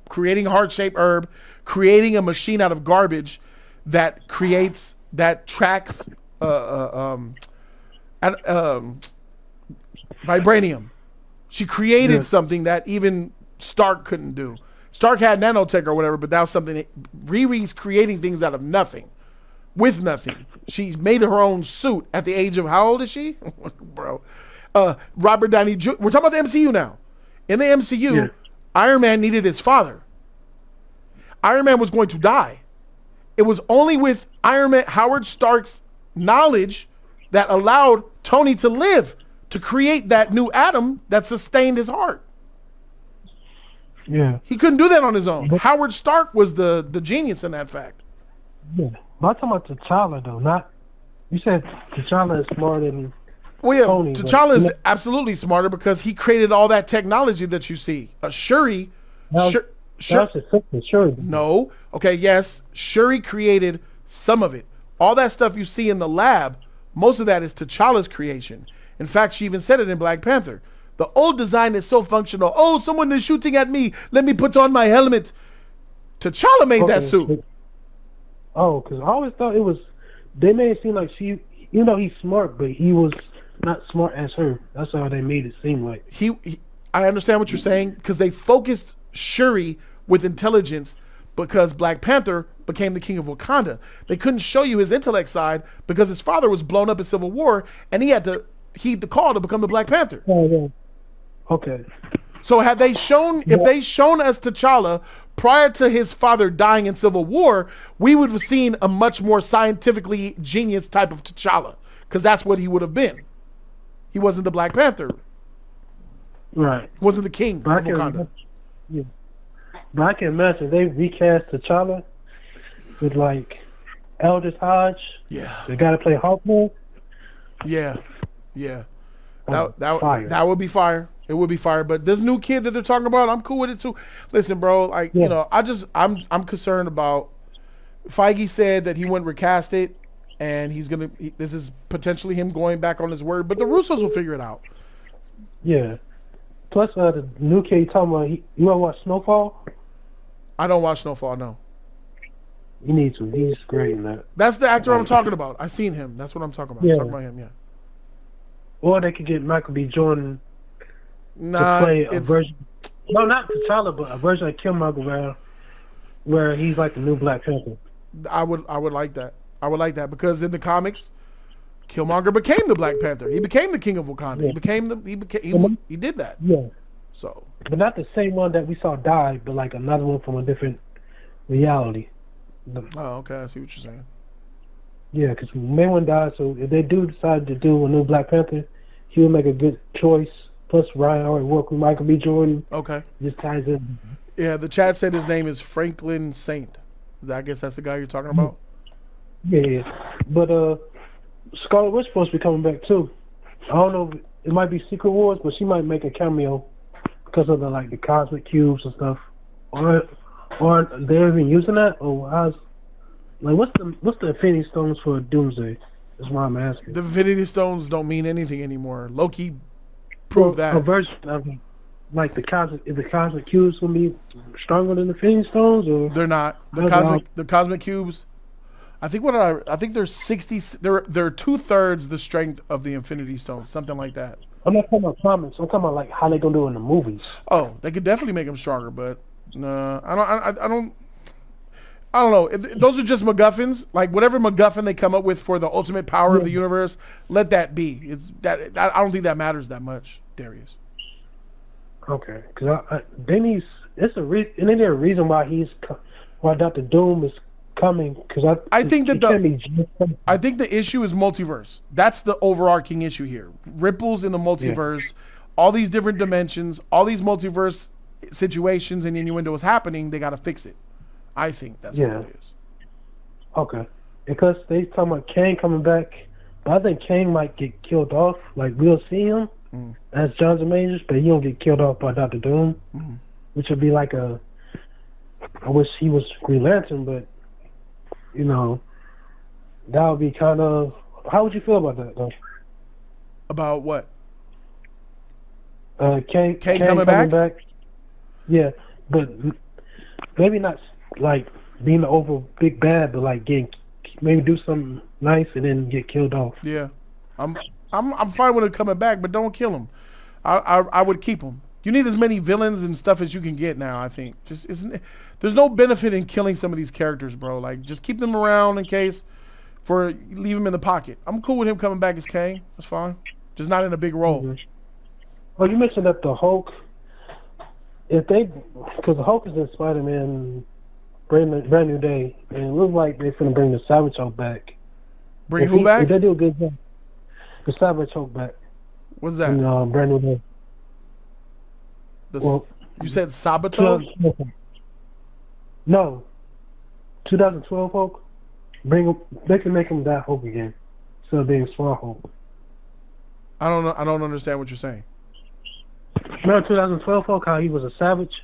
Creating a heart-shaped herb, creating a machine out of garbage that tracks vibranium. She created something that even Stark couldn't do. Stark had nanotech or whatever, but that was something Riri's creating things out of nothing. With nothing. She made her own suit at the age of, how old is she? Bro. Robert Downey Jr. We're talking about the MCU now. In the MCU, Iron Man needed his father. Iron Man was going to die. It was only with Howard Stark's knowledge that allowed Tony to live, to create that new atom that sustained his heart. Yeah. He couldn't do that on his own. Howard Stark was the genius in that fact. Yeah. But I'm talking about T'Challa, though. Not, you said T'Challa is smarter than Tony. T'Challa is absolutely smarter because he created all that technology that you see. Shuri. Shuri. No. Okay, yes. Shuri created some of it. All that stuff you see in the lab, most of that is T'Challa's creation. In fact, she even said it in Black Panther. The old design is so functional. Oh, someone is shooting at me. Let me put on my helmet. T'Challa made that suit. Oh, because I always thought it was, they made it seem like she, you know, he's smart, but he was not smart as her. That's how they made it seem like. I understand what you're saying because they focused Shuri with intelligence because Black Panther became the king of Wakanda. They couldn't show you his intellect side because his father was blown up in Civil War and he had to heed the call to become the Black Panther. Oh, yeah. Okay. So if they shown us T'Challa prior to his father dying in Civil War, we would have seen a much more scientifically genius type of T'Challa because that's what he would have been. He wasn't the Black Panther. Right. He wasn't the king of Wakanda. Yeah. But I can imagine they recast T'Challa with like Aldous Hodge. Yeah. They got to play Hawkman. Yeah. That would be fire. It would be fire. But this new kid that they're talking about, I'm cool with it too. Listen, bro, like you know, I'm concerned about. Feige said that he wouldn't recast it, and this is potentially him going back on his word. But the Russos will figure it out. Yeah. Plus, the new kid you talking about, you want to watch Snowfall? I don't watch Snowfall. No. You need to. He's great in that. That's the actor I'm talking about. I seen him. That's what I'm talking about. Yeah. I'm talking about him. Yeah. Or they could get Michael B. Jordan to play a version. No, not T'Challa, but a version of Killmonger where he's like the new Black Panther. I would like that. I would like that because in the comics, Killmonger became the Black Panther. He became the king of Wakanda. Yeah. He did that. Yeah. So. But not the same one that we saw die, but like another one from a different reality. Oh, okay. I see what you're saying. Yeah, because the main one died, so if they do decide to do a new Black Panther, he will make a good choice. Plus, Ryan already worked with Michael B. Jordan. Okay. Just ties in. Yeah, the chat said his name is Franklin Saint. I guess that's the guy you're talking about? Yeah. But Scarlet Witch supposed to be coming back, too. I don't know. It might be Secret Wars, but she might make a cameo because of the cosmic cubes and stuff. Or they're even using that? Or how's... what's the Infinity Stones for Doomsday? That's why I'm asking. The Infinity Stones don't mean anything anymore. Loki proved that. A version of the cosmic cubes will be stronger than the Infinity Stones, or they're not. The cosmic cubes. I think they're 60. They're 2/3 the strength of the Infinity Stones, something like that. I'm not talking about comics. I'm talking about how they gonna do it in the movies. Oh, they could definitely make them stronger, but no, I don't know. Those are just MacGuffins. Like whatever MacGuffin they come up with for the ultimate power of the universe, let that be. It's that. I don't think that matters that much, Darius. Okay, because Denny's. Isn't there a reason why Dr. Doom is coming? Because I think the issue is multiverse. That's the overarching issue here. Ripples in the multiverse, all these different dimensions, all these multiverse situations and innuendos happening. They got to fix it. I think that's what it is. Okay. Because they talking about Kang coming back, but I think Kang might get killed off. Like, we'll see him as Jonathan Majors, but he don't get killed off by Dr. Doom, which would be like I wish he was Green Lantern, but, you know, that would be kind of... How would you feel about that, though? About what? Kang coming back? Yeah. but maybe not like being the over big bad, but like maybe do something nice and then get killed off. Yeah, I'm fine with it coming back, but don't kill him. I would keep him. You need as many villains and stuff as you can get now. I think there's no benefit in killing some of these characters, bro. Like just keep them around in case leave him in the pocket. I'm cool with him coming back as Kang. That's fine. Just not in a big role. Mm-hmm. Well, you mentioned that the Hulk, because the Hulk is in Spider-Man brand new day, and it looks like they're gonna bring the Savage Hulk back. Bring who back? If they do a good job, the Savage Hulk back. What's that? In, brand new day. You said Sabato? No, 2012 Hulk. They can make him that Hulk again, instead of being Small Hulk. I don't know. I don't understand what you're saying. Remember 2012 Hulk? How he was a savage.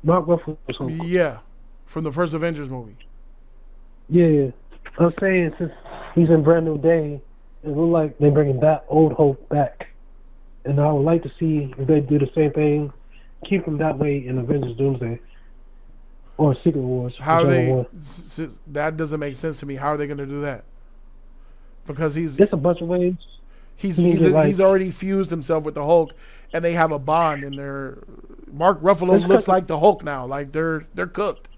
Mark Ruffalo was Hulk. Yeah, from the first Avengers movie. Yeah. I'm saying since he's in Brand New Day, it looks like they're bringing that old Hulk back. And I would like to see if they do the same thing, keep him that way in Avengers Doomsday or Secret Wars. That doesn't make sense to me. How are they going to do that? Because there's a bunch of ways. He's already fused himself with the Hulk, and they have a bond. And Mark Ruffalo looks like the Hulk now. Like they're cooked.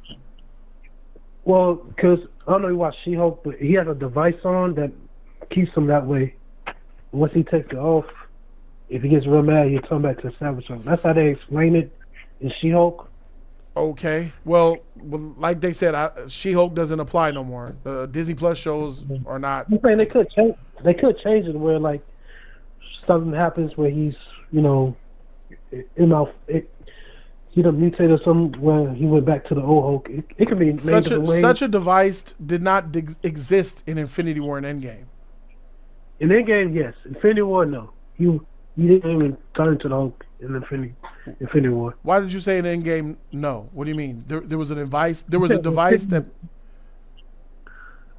Well, because I don't know if you watch She-Hulk, but he has a device on that keeps him that way. Once he takes it off, if he gets real mad, he'll turn back to Savage Hulk. That's how they explain it in She-Hulk. Okay. Well, like they said, She-Hulk doesn't apply no more. The Disney Plus shows are not. I'm saying they could change. They could change it where like something happens where he's he done mutated or something where he went back to the old Hulk. It could be such a device did not exist in Infinity War and Endgame. In Endgame, yes. Infinity War, no. He didn't even turn to the Hulk in Infinity War. Why did you say in Endgame? No. What do you mean? There was a device. There was a device that.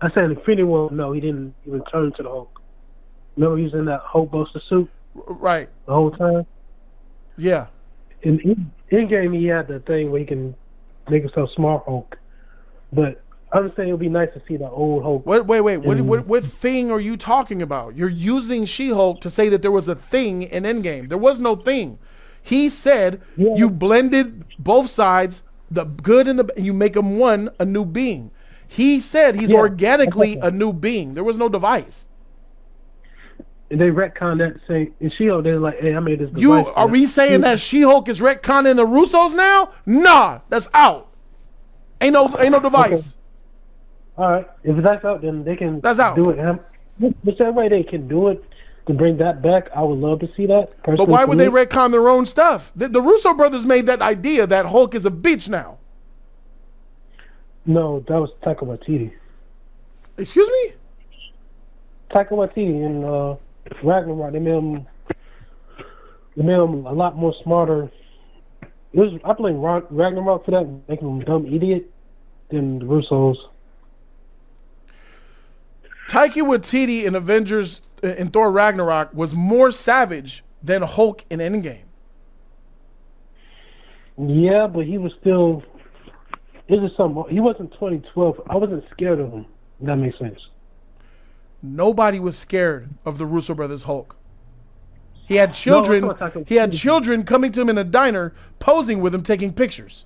I said in Infinity War. No, he didn't even turn to the Hulk. Remember, he was in that Hulk Buster suit. Right. The whole time. Yeah. In Endgame, he had the thing where he can make himself Smart Hulk. But I'm saying it would be nice to see the old Hulk. Wait. What thing are you talking about? You're using She-Hulk to say that there was a thing in Endgame. There was no thing. He said you blended both sides, the good and you make them a new being. He said he's organically a new being. There was no device. And they retconned that saying in She-Hulk, they're like, hey, I made this device. Are we saying that She-Hulk is retconning the Russos now? Nah, that's out. Ain't no device. Okay. All right, if that's out, then they can do it. Whichever way they can do it to bring that back, I would love to see that. But why would they retcon their own stuff? The Russo brothers made that idea that Hulk is a bitch now. No, that was Taika Waititi. Excuse me? Taika Waititi and Ragnarok, they made him a lot more smarter. I blame Ragnarok for that, making him a dumb idiot, than the Russos. Taika Waititi in Avengers in Thor Ragnarok was more savage than Hulk in Endgame. Yeah, but he was still. He wasn't 2012. I wasn't scared of him. If that makes sense. Nobody was scared of the Russo brothers' Hulk. He had children. He had children coming to him in a diner, posing with him, taking pictures.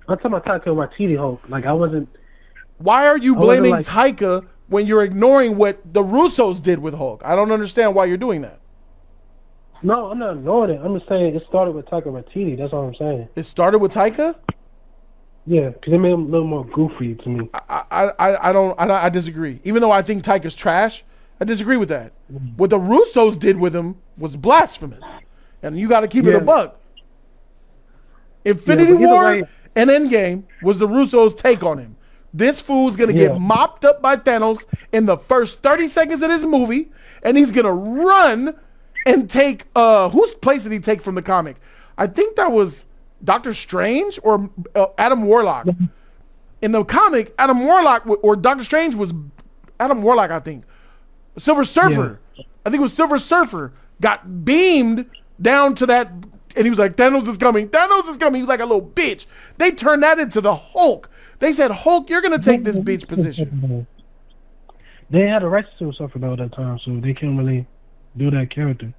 I'm talking about Taika Waititi Hulk. Like I wasn't. Why are you blaming Taika when you're ignoring what the Russos did with Hulk? I don't understand why you're doing that. No, I'm not ignoring it. I'm just saying it started with Taika Waititi. That's all I'm saying. It started with Taika? Yeah, because they made him a little more goofy to me. I disagree. Even though I think Taika's trash, I disagree with that. What the Russos did with him was blasphemous. And you got to keep it a buck. Infinity War and Endgame was the Russos' take on him. This fool's going to get mopped up by Thanos in the first 30 seconds of this movie, and he's going to run and take whose place did he take from the comic? I think that was Doctor Strange or Adam Warlock. In the comic, Adam Warlock or Doctor Strange was Adam Warlock, I think. Silver Surfer. I think it was Silver Surfer got beamed down to that And he was like, Thanos is coming. Thanos is coming. He was like a little bitch. They turned that into the Hulk. They said, Hulk, you're going to take this bitch position. They had a right to suffer though at that time, so they can't really do that character.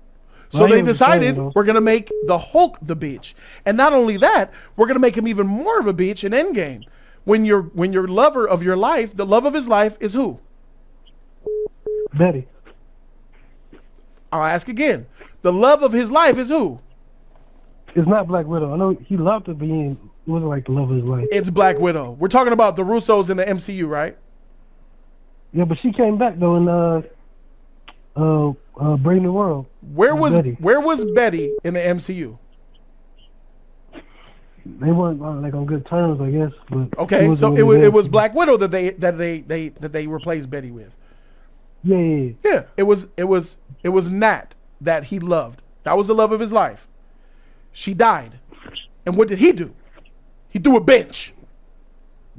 So they decided we're going to make the Hulk the bitch. And not only that, we're going to make him even more of a bitch in Endgame. When your lover of your life, the love of his life is who? Betty. I'll ask again. The love of his life is who? It's not Black Widow. I know he loved to be in. It wasn't like the love of his life. It's Black Widow. We're talking about the Russos in the MCU, right? Yeah, but she came back though in Brave New World. Where was Betty in the MCU? They weren't like on good terms, I guess. But okay, so it was Black Widow that they replaced Betty with. Yeah. It was Nat that he loved. That was the love of his life. She died, and what did he do? He threw a bench.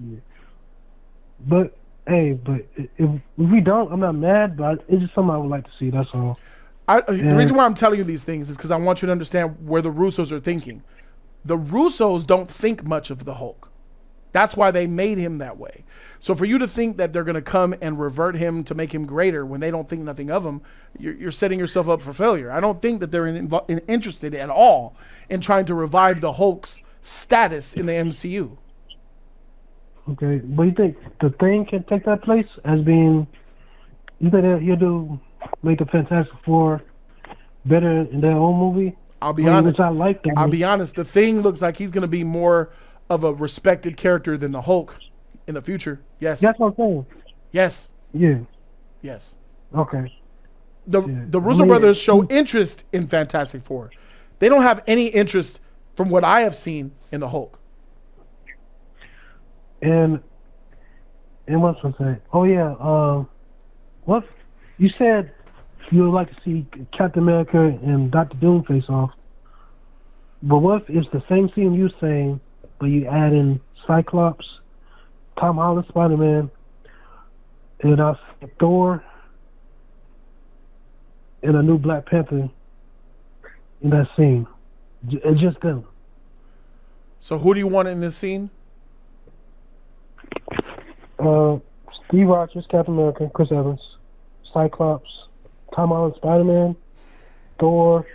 Yeah. But if we don't, I'm not mad. But it's just something I would like to see. That's all. The reason why I'm telling you these things is because I want you to understand where the Russos are thinking. The Russos don't think much of the Hulk. That's why they made him that way. So for you to think that they're going to come and revert him to make him greater when they don't think nothing of him, you're setting yourself up for failure. I don't think that they're interested at all in trying to revive the Hulk's status in the MCU. Okay, but you think the Thing can take that place as being? You think that he'll make the Fantastic Four better in their own movie? I'll be honest. I like that. I'll be honest. The Thing looks like he's going to be more of a respected character than the Hulk in the future. Yes. That's what I'm saying. Yes. Yeah. Yes. Okay. The Russo brothers show interest in Fantastic Four. They don't have any interest from what I have seen in the Hulk. And what's I say? Oh yeah. What you said you would like to see Captain America and Dr. Doom face off. But what if it's the same scene you saying, but you add in Cyclops, Tom Holland, Spider-Man, and Thor, and a new Black Panther in that scene? It's just them. So who do you want in this scene? Steve Rogers, Captain America, Chris Evans, Cyclops, Tom Holland, Spider-Man, Thor,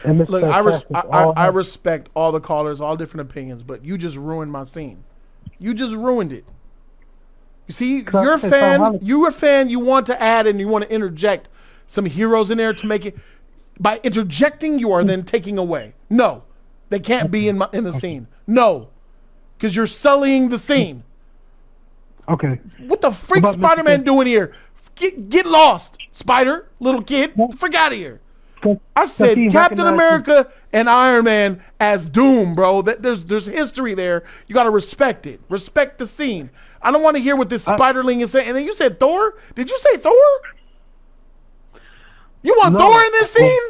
and Mr. Look, Fantastic. I respect all the callers, all different opinions, but you just ruined my scene. You just ruined it. You see, you're a fan. You're a fan. You want to add and you want to interject some heroes in there to make it. By interjecting, you are then taking away. No, they can't be in the scene. No, because you're sullying the scene. Okay. What the freak Spider-Man doing here? Get lost, Spider, little kid. Freak out of here. I said Captain America and Iron Man as Doom, bro. There's history there. You got to respect it. Respect the scene. I don't want to hear what this Spiderling is saying. And then you said Thor? Did you say Thor? You want Thor in this scene?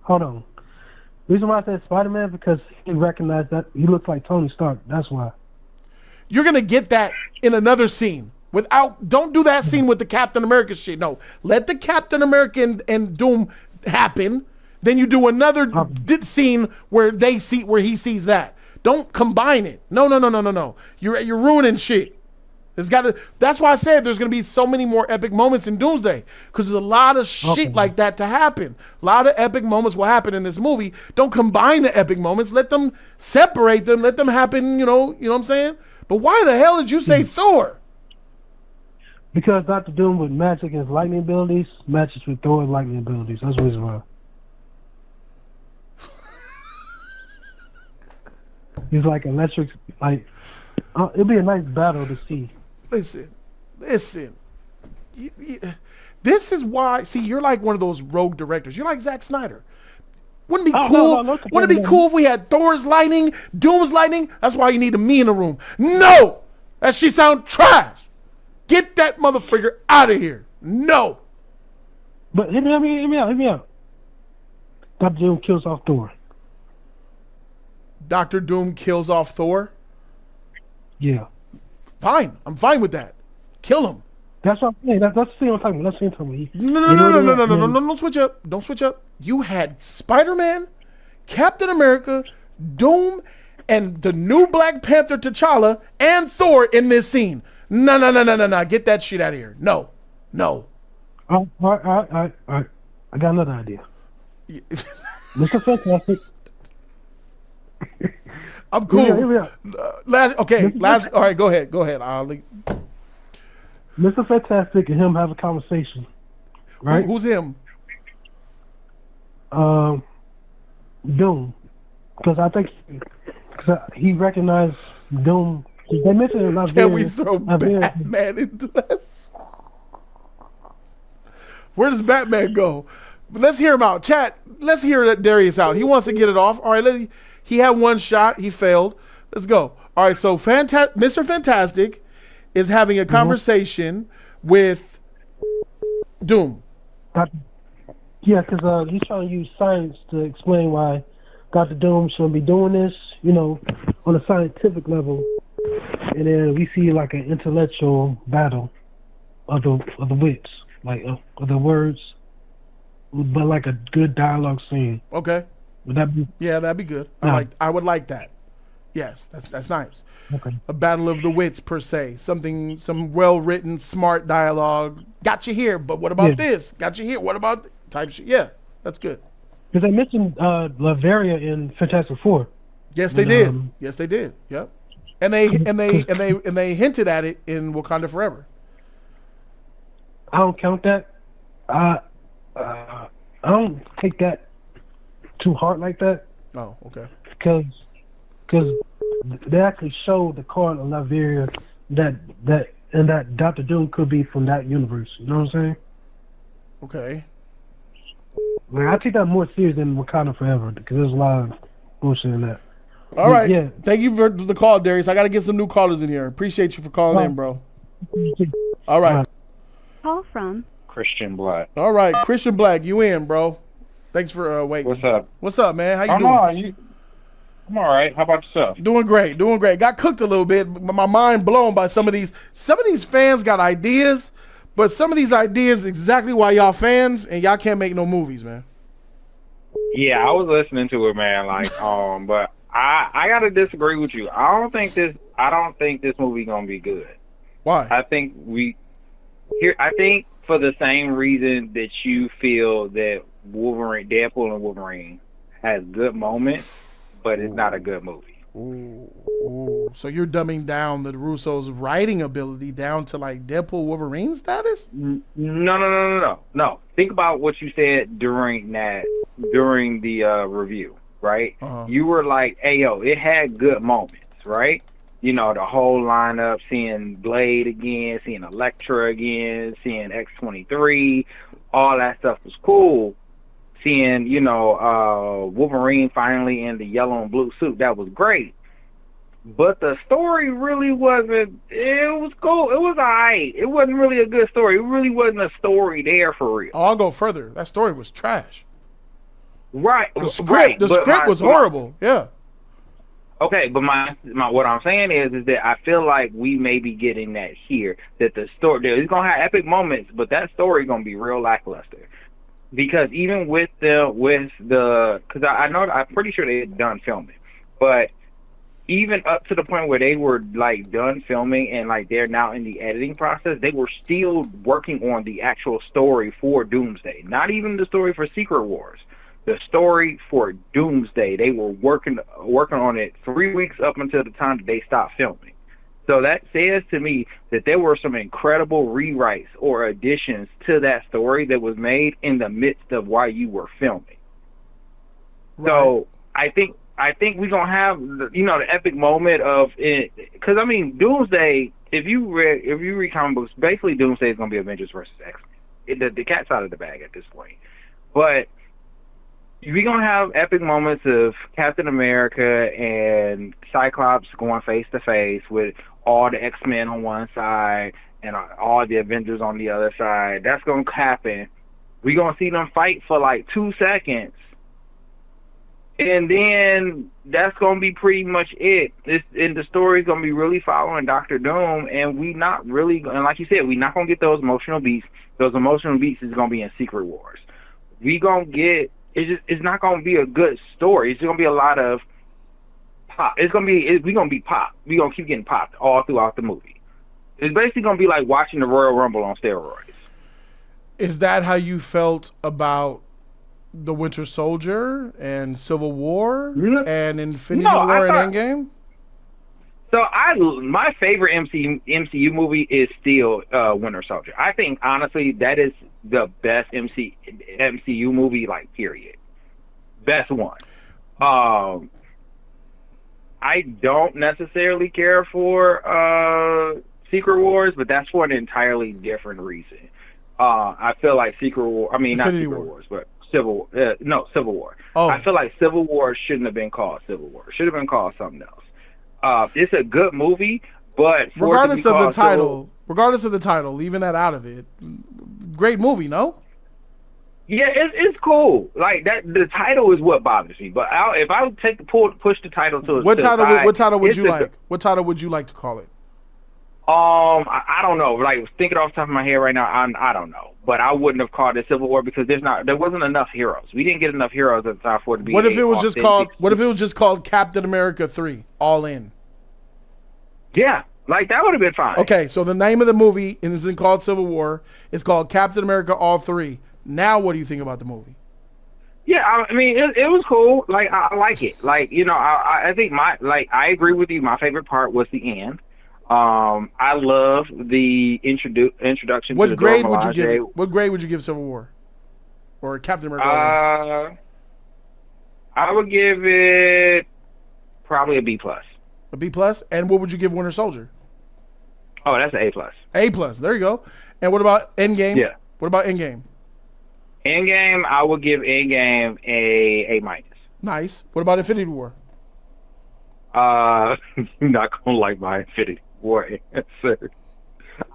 Hold on. The reason why I said Spider-Man because he recognized that he looks like Tony Stark. That's why. You're going to get that in another scene. Don't do that scene with the Captain America shit. No, let the Captain America and Doom happen. Then you do another scene where he sees that. Don't combine it. No. You're ruining shit. That's why I said there's gonna be so many more epic moments in Doomsday because there's a lot of shit like that to happen. A lot of epic moments will happen in this movie. Don't combine the epic moments. Let them separate them. Let them happen. You know what I'm saying? But why the hell did you say Thor? Because Dr. Doom with magic and his lightning abilities matches with Thor's lightning abilities. That's the reason why. He's like electric. Like it'd be a nice battle to see. Listen. This is why. See, you're like one of those rogue directors. You're like Zack Snyder. Wouldn't it be cool? Wouldn't it be cool if we had Thor's lightning, Doom's lightning? That's why you need me in the room. No, that shit sound trash. Get that motherfucker out of here. No. But hear me out. Dr. Doom kills off Thor. Dr. Doom kills off Thor? Yeah. Fine. I'm fine with that. Kill him. That's what I'm saying. That's the scene I'm talking about. That's the scene I'm talking about. No, don't switch up. Don't switch up. You had Spider-Man, Captain America, Doom, and the new Black Panther T'Challa and Thor in this scene. No. Get that shit out of here. No. All right. I got another idea. Mr. Fantastic. I'm cool. Here we are. Last. All right, go ahead. Mr. Fantastic and him have a conversation. Right? Who's him? Doom. Because I think he recognized Doom. They mentioned it. Can we throw Batman into this? Where does Batman go? Let's hear him out. Chat, let's hear Darius out. He wants to get it off. All right, he had one shot. He failed. Let's go. All right, so Mr. Fantastic is having a conversation with Doom. Yeah, because he's trying to use science to explain why Dr. Doom shouldn't be doing this, on a scientific level. And then we see like an intellectual battle of the wits, like of the words, but like a good dialogue scene. Okay. Would that be? Yeah, that'd be good. No. I would like that. Yes, that's nice. Okay. A battle of the wits per se. Some well written, smart dialogue. Got you here, but what about this? Got you here. What about type shit? Yeah, that's good. Because they mentioned Latveria in Fantastic Four. Yes, they did. Yes, they did. Yep. And they hinted at it in Wakanda Forever. I don't count that. I don't take that too hard like that. Oh, okay. Because they actually showed the card of Latveria that Dr. Doom could be from that universe. You know what I'm saying? Okay. Like, I take that more serious than Wakanda Forever because there's a lot of bullshit in that. All right. Yeah. Thank you for the call, Darius. I got to get some new callers in here. Appreciate you for calling in, bro. All right. Call from Christian Black. All right. Christian Black, you in, bro. Thanks for waiting. What's up? What's up, man? How you doing? I'm all right. How about yourself? Doing great. Got cooked a little bit. My mind blown by some of these. Some of these fans got ideas, but some of these ideas exactly why y'all fans and y'all can't make no movies, man. Yeah, I was listening to it, man. But I gotta disagree with you. I don't think this movie gonna be good. Why? I think for the same reason that you feel that Deadpool and Wolverine has good moments, but it's not a good movie. Ooh. So you're dumbing down the Russos' writing ability down to like Deadpool Wolverine status? No. Think about what you said during the review, right? Uh-huh. You were like, "Hey, yo, it had good moments, right?" The whole lineup, seeing Blade again, seeing Elektra again, seeing X-23, all that stuff was cool. Seeing, Wolverine finally in the yellow and blue suit, that was great. But the story really wasn't, it was cool. It was all right. It wasn't really a good story. It really wasn't a story there for real. Oh, I'll go further. That story was trash. Right. The script was horrible. Yeah. Okay, but my what I'm saying is that I feel like we may be getting that here. That the story, it's going to have epic moments, but that story going to be real lackluster. Because even because I'm pretty sure they had done filming, but even up to the point where they were like done filming and like they're now in the editing process, they were still working on the actual story for Doomsday. Not even the story for Secret Wars, the story for Doomsday. They were working on it 3 weeks up until the time that they stopped filming. So that says to me that there were some incredible rewrites or additions to that story that was made in the midst of while you were filming. Right. So I think we're gonna have the epic moment of it, because Doomsday. If you read comic books, basically Doomsday is gonna be Avengers versus X-Men. The cat's out of the bag at this point, but we're going to have epic moments of Captain America and Cyclops going face to face with all the X-Men on one side and all the Avengers on the other side. That's going to happen. We're going to see them fight for like 2 seconds. And then that's gonna be pretty much it. And the story's gonna be really following Doctor Doom, and we not really, and like you said, we not gonna get those emotional beats. Those emotional beats is gonna be in Secret Wars. We gonna get it's not gonna be a good story. It's gonna be a lot of pop. We gonna be pop. We gonna keep getting popped all throughout the movie. It's basically gonna be like watching the Royal Rumble on steroids. Is that how you felt about the Winter Soldier and Civil War and Infinity War and Endgame? So my favorite MCU movie is still Winter Soldier. I think honestly that is the best MCU movie, like, period. Best one. I don't necessarily care for Secret Wars, but that's for an entirely different reason. I feel like Civil War. Oh. I feel like Civil War shouldn't have been called Civil War. It should have been called something else. It's a good movie, but regardless of the title, leaving that out of it, great movie, no? Yeah, it's cool. Like that, the title is what bothers me. But if I would push the title to what title would you like? What title would you like to call it? I don't know. Like, thinking off the top of my head right now, I don't know. But I wouldn't have called it Civil War because there wasn't enough heroes. We didn't get enough heroes at the time for it to be. What if it was just called Captain America 3 All In? Yeah, like that would have been fine. Okay, so the name of the movie isn't called Civil War. It's called Captain America All 3. Now, what do you think about the movie? Yeah, I mean, it was cool. Like, I like it. Like, you know, I think I agree with you. My favorite part was the end. I love the introduction to the grade would you give it? What grade would you give Civil War or Captain America? I would give it probably a B+. A B+? And what would you give Winter Soldier? Oh, that's an A+. A+. There you go. And what about Endgame? Yeah. What about Endgame? Endgame, I would give Endgame A-. Nice. What about Infinity War? You're not gonna like my Infinity War answer.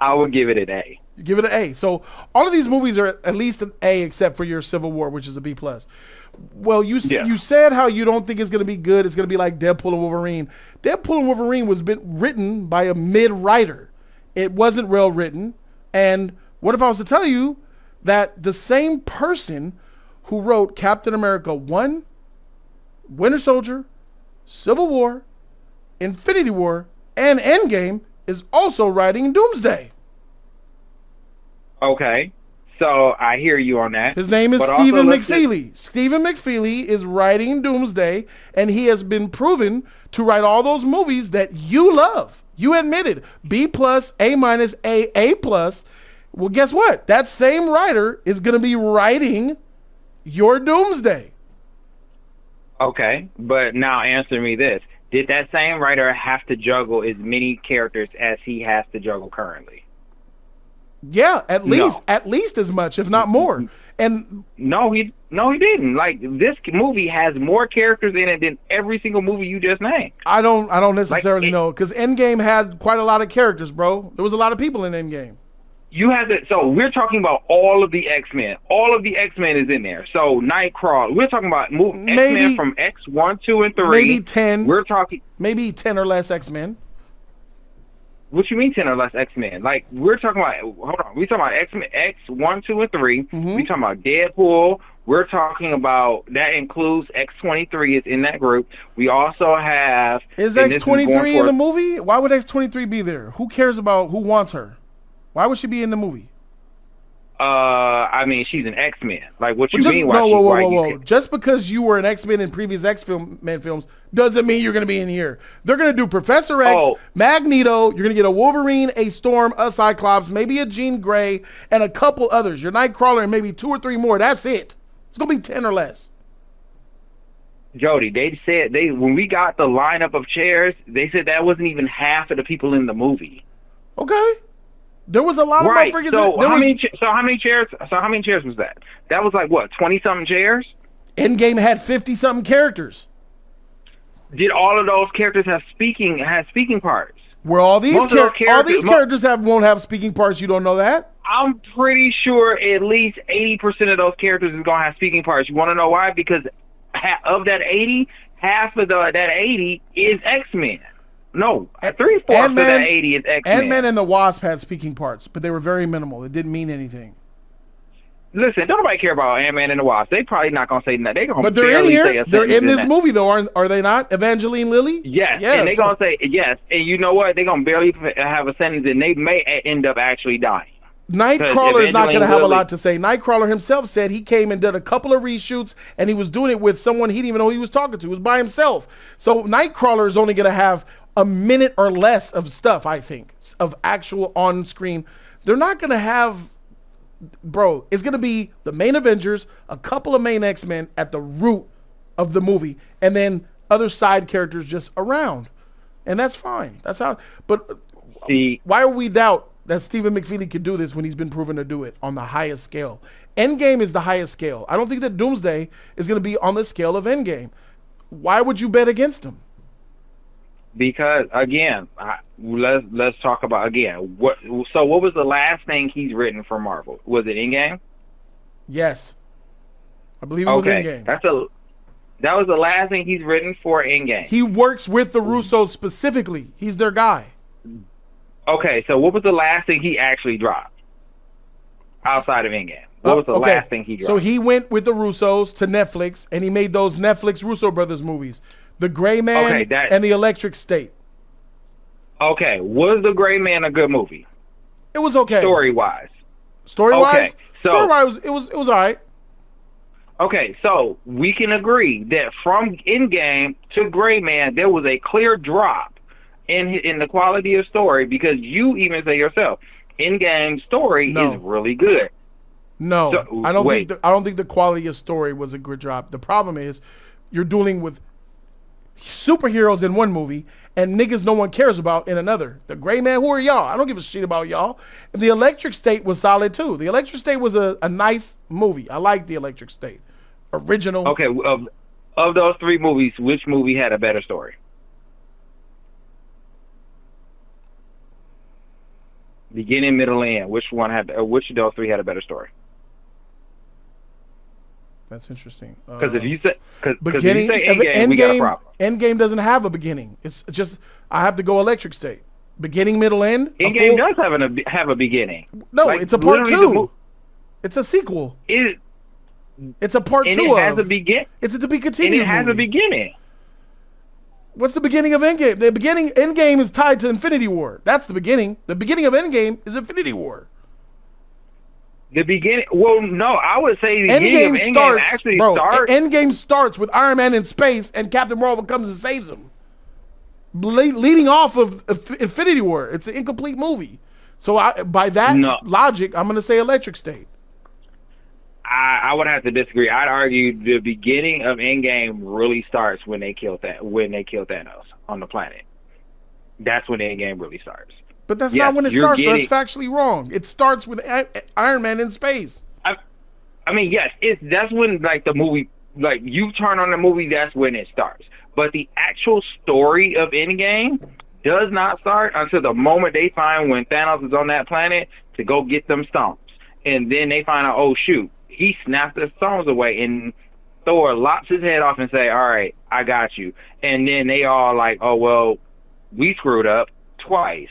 I would give it an A. You give it an A. So all of these movies are at least an A, except for your Civil War, which is a B+. Well, you said how you don't think it's going to be good. It's going to be like Deadpool and Wolverine. Deadpool and Wolverine was written by a mid-writer. It wasn't well written. And what if I was to tell you that the same person who wrote Captain America 1, Winter Soldier, Civil War, Infinity War, and Endgame is also writing Doomsday? Okay. So I hear you on that. His name is Stephen McFeely. Stephen McFeely is writing Doomsday, and he has been proven to write all those movies that you love. You admitted B+, A-, A+. Well, guess what? That same writer is going to be writing your Doomsday. Okay, but now answer me this. Did that same writer have to juggle as many characters as he has to juggle currently? Yeah, at least as much, if not more. And no, he didn't. Like, this movie has more characters in it than every single movie you just named. I don't necessarily know, because Endgame had quite a lot of characters, bro. There was a lot of people in Endgame. You have to. So we're talking about all of the X-Men. All of the X-Men is in there. So Nightcrawler. We're talking about X-Men from X1, 2, and 3. Maybe 10. We're talking maybe 10 or less X-Men. What you mean 10 or less X-Men? Like, we're talking about, hold on, we're talking about X-Men, X1, 2, and 3. Mm-hmm. We're talking about Deadpool. We're talking about, that includes X-23 is in that group. We also have... Is X-23 in the movie? Why would X-23 be there? Who cares about who wants her? Why would she be in the movie? I mean, she's an X-Men. Like, what you mean? Whoa. Just because you were an X-Men in previous X-Men films doesn't mean you're going to be in here. They're going to do Professor X, Magneto. You're going to get a Wolverine, a Storm, a Cyclops, maybe a Jean Grey, and a couple others. Your Nightcrawler and maybe 2 or 3 more. That's it. It's going to be 10 or less. Jody, they said when we got the lineup of chairs, they said that wasn't even half of the people in the movie. Okay. There was a lot of motherfuckers. So how many chairs was that? That was like what, 20-something chairs? Endgame had 50-something characters. Did all of those characters have speaking parts? Where all these characters won't have speaking parts? You don't know that? I'm pretty sure at least 80% of those characters is gonna have speaking parts. You want to know why? Because of that 80, half of that 80 is X-Men. No, 3/4 of that 80 is X-Men. Ant-Man and the Wasp had speaking parts, but they were very minimal. It didn't mean anything. Listen, don't nobody care about Ant-Man and the Wasp. They probably not gonna say nothing. They gonna But they're in barely say here. a They're sentence in this that. movie, though, are they not? Evangeline Lilly? Yes, Yeah, and they gonna say yes. And you know what? They gonna barely have a sentence, and they may end up actually dying. Nightcrawler is not going to have a Lilly- lot to say. Nightcrawler himself said he came and did a couple of reshoots, and he was doing it with someone he didn't even know he was talking to. He was by himself. So Nightcrawler is only going to have a minute or less of stuff, I think, of actual on-screen. They're not going to have, bro, it's going to be the main Avengers, a couple of main X-Men at the root of the movie, and then other side characters just around. And that's fine. That's how, but See, why are we doubt that Stephen McFeely could do this when he's been proven to do it on the highest scale? Endgame is the highest scale. I don't think that Doomsday is going to be on the scale of Endgame. Why would you bet against him? because again, let's talk about again. So what was the last thing he's written for Marvel? Was it Endgame? Yes. I believe it was Okay, Endgame. that was the last thing he's written for Endgame. He works with the Russos specifically. He's their guy. Okay, so what was the last thing he actually dropped outside of Endgame? What was the last thing he dropped? So he went with the Russos to Netflix, and he made those Netflix Russo brothers movies, The Gray Man and The Electric State. Okay, was The Gray Man a good movie? It was okay. Story-wise. Story-wise? Okay, so- Story-wise, it was all right. Okay, so we can agree that from Endgame to Gray Man, there was a clear drop in the quality of story, because you even say yourself, Endgame story is really good. No, So, I don't wait. think the quality of story was a good drop. The problem is you're dealing with superheroes in one movie and niggas no one cares about in another. The Gray Man, who are y'all? I don't give a shit about y'all. And The Electric State was solid too. The Electric State was a nice movie. I like The Electric State. Original. Okay, of those three movies, which movie had a better story? Beginning, middle, and end. Which of those three had a better story? That's interesting. Because if you say Beginning, Endgame, we got a problem. Endgame doesn't have a beginning. It's just I have to go Electric State. Beginning, middle, end. Endgame does have a beginning. No, Like, it's a part literally two. It's a sequel. It's a part and two it has of. a begin. It's a to be And continued. it has a movie. beginning. What's the beginning of Endgame? The beginning Endgame is tied to Infinity War. That's the beginning. The beginning of Endgame is Infinity War. The beginning. Well, no, I would say the beginning of Endgame Endgame actually starts. Endgame starts with Iron Man in space and Captain Marvel comes and saves him. Leading off of Infinity War. It's an incomplete movie. So by that logic, I'm going to say Electric State. I would have to disagree. I'd argue the beginning of Endgame really starts when they killed Thanos on the planet. That's when Endgame really starts. But that's not when it starts. That's factually wrong. It starts with Iron Man in space. I mean, yes, that's when the movie, you turn on the movie, that's when it starts. But the actual story of Endgame does not start until the moment they find when Thanos is on that planet to go get them stones. And then they find out, oh shoot, he snapped the stones away, and Thor lops his head off and say, all right, I got you. And then they all like, oh, well, we screwed up twice.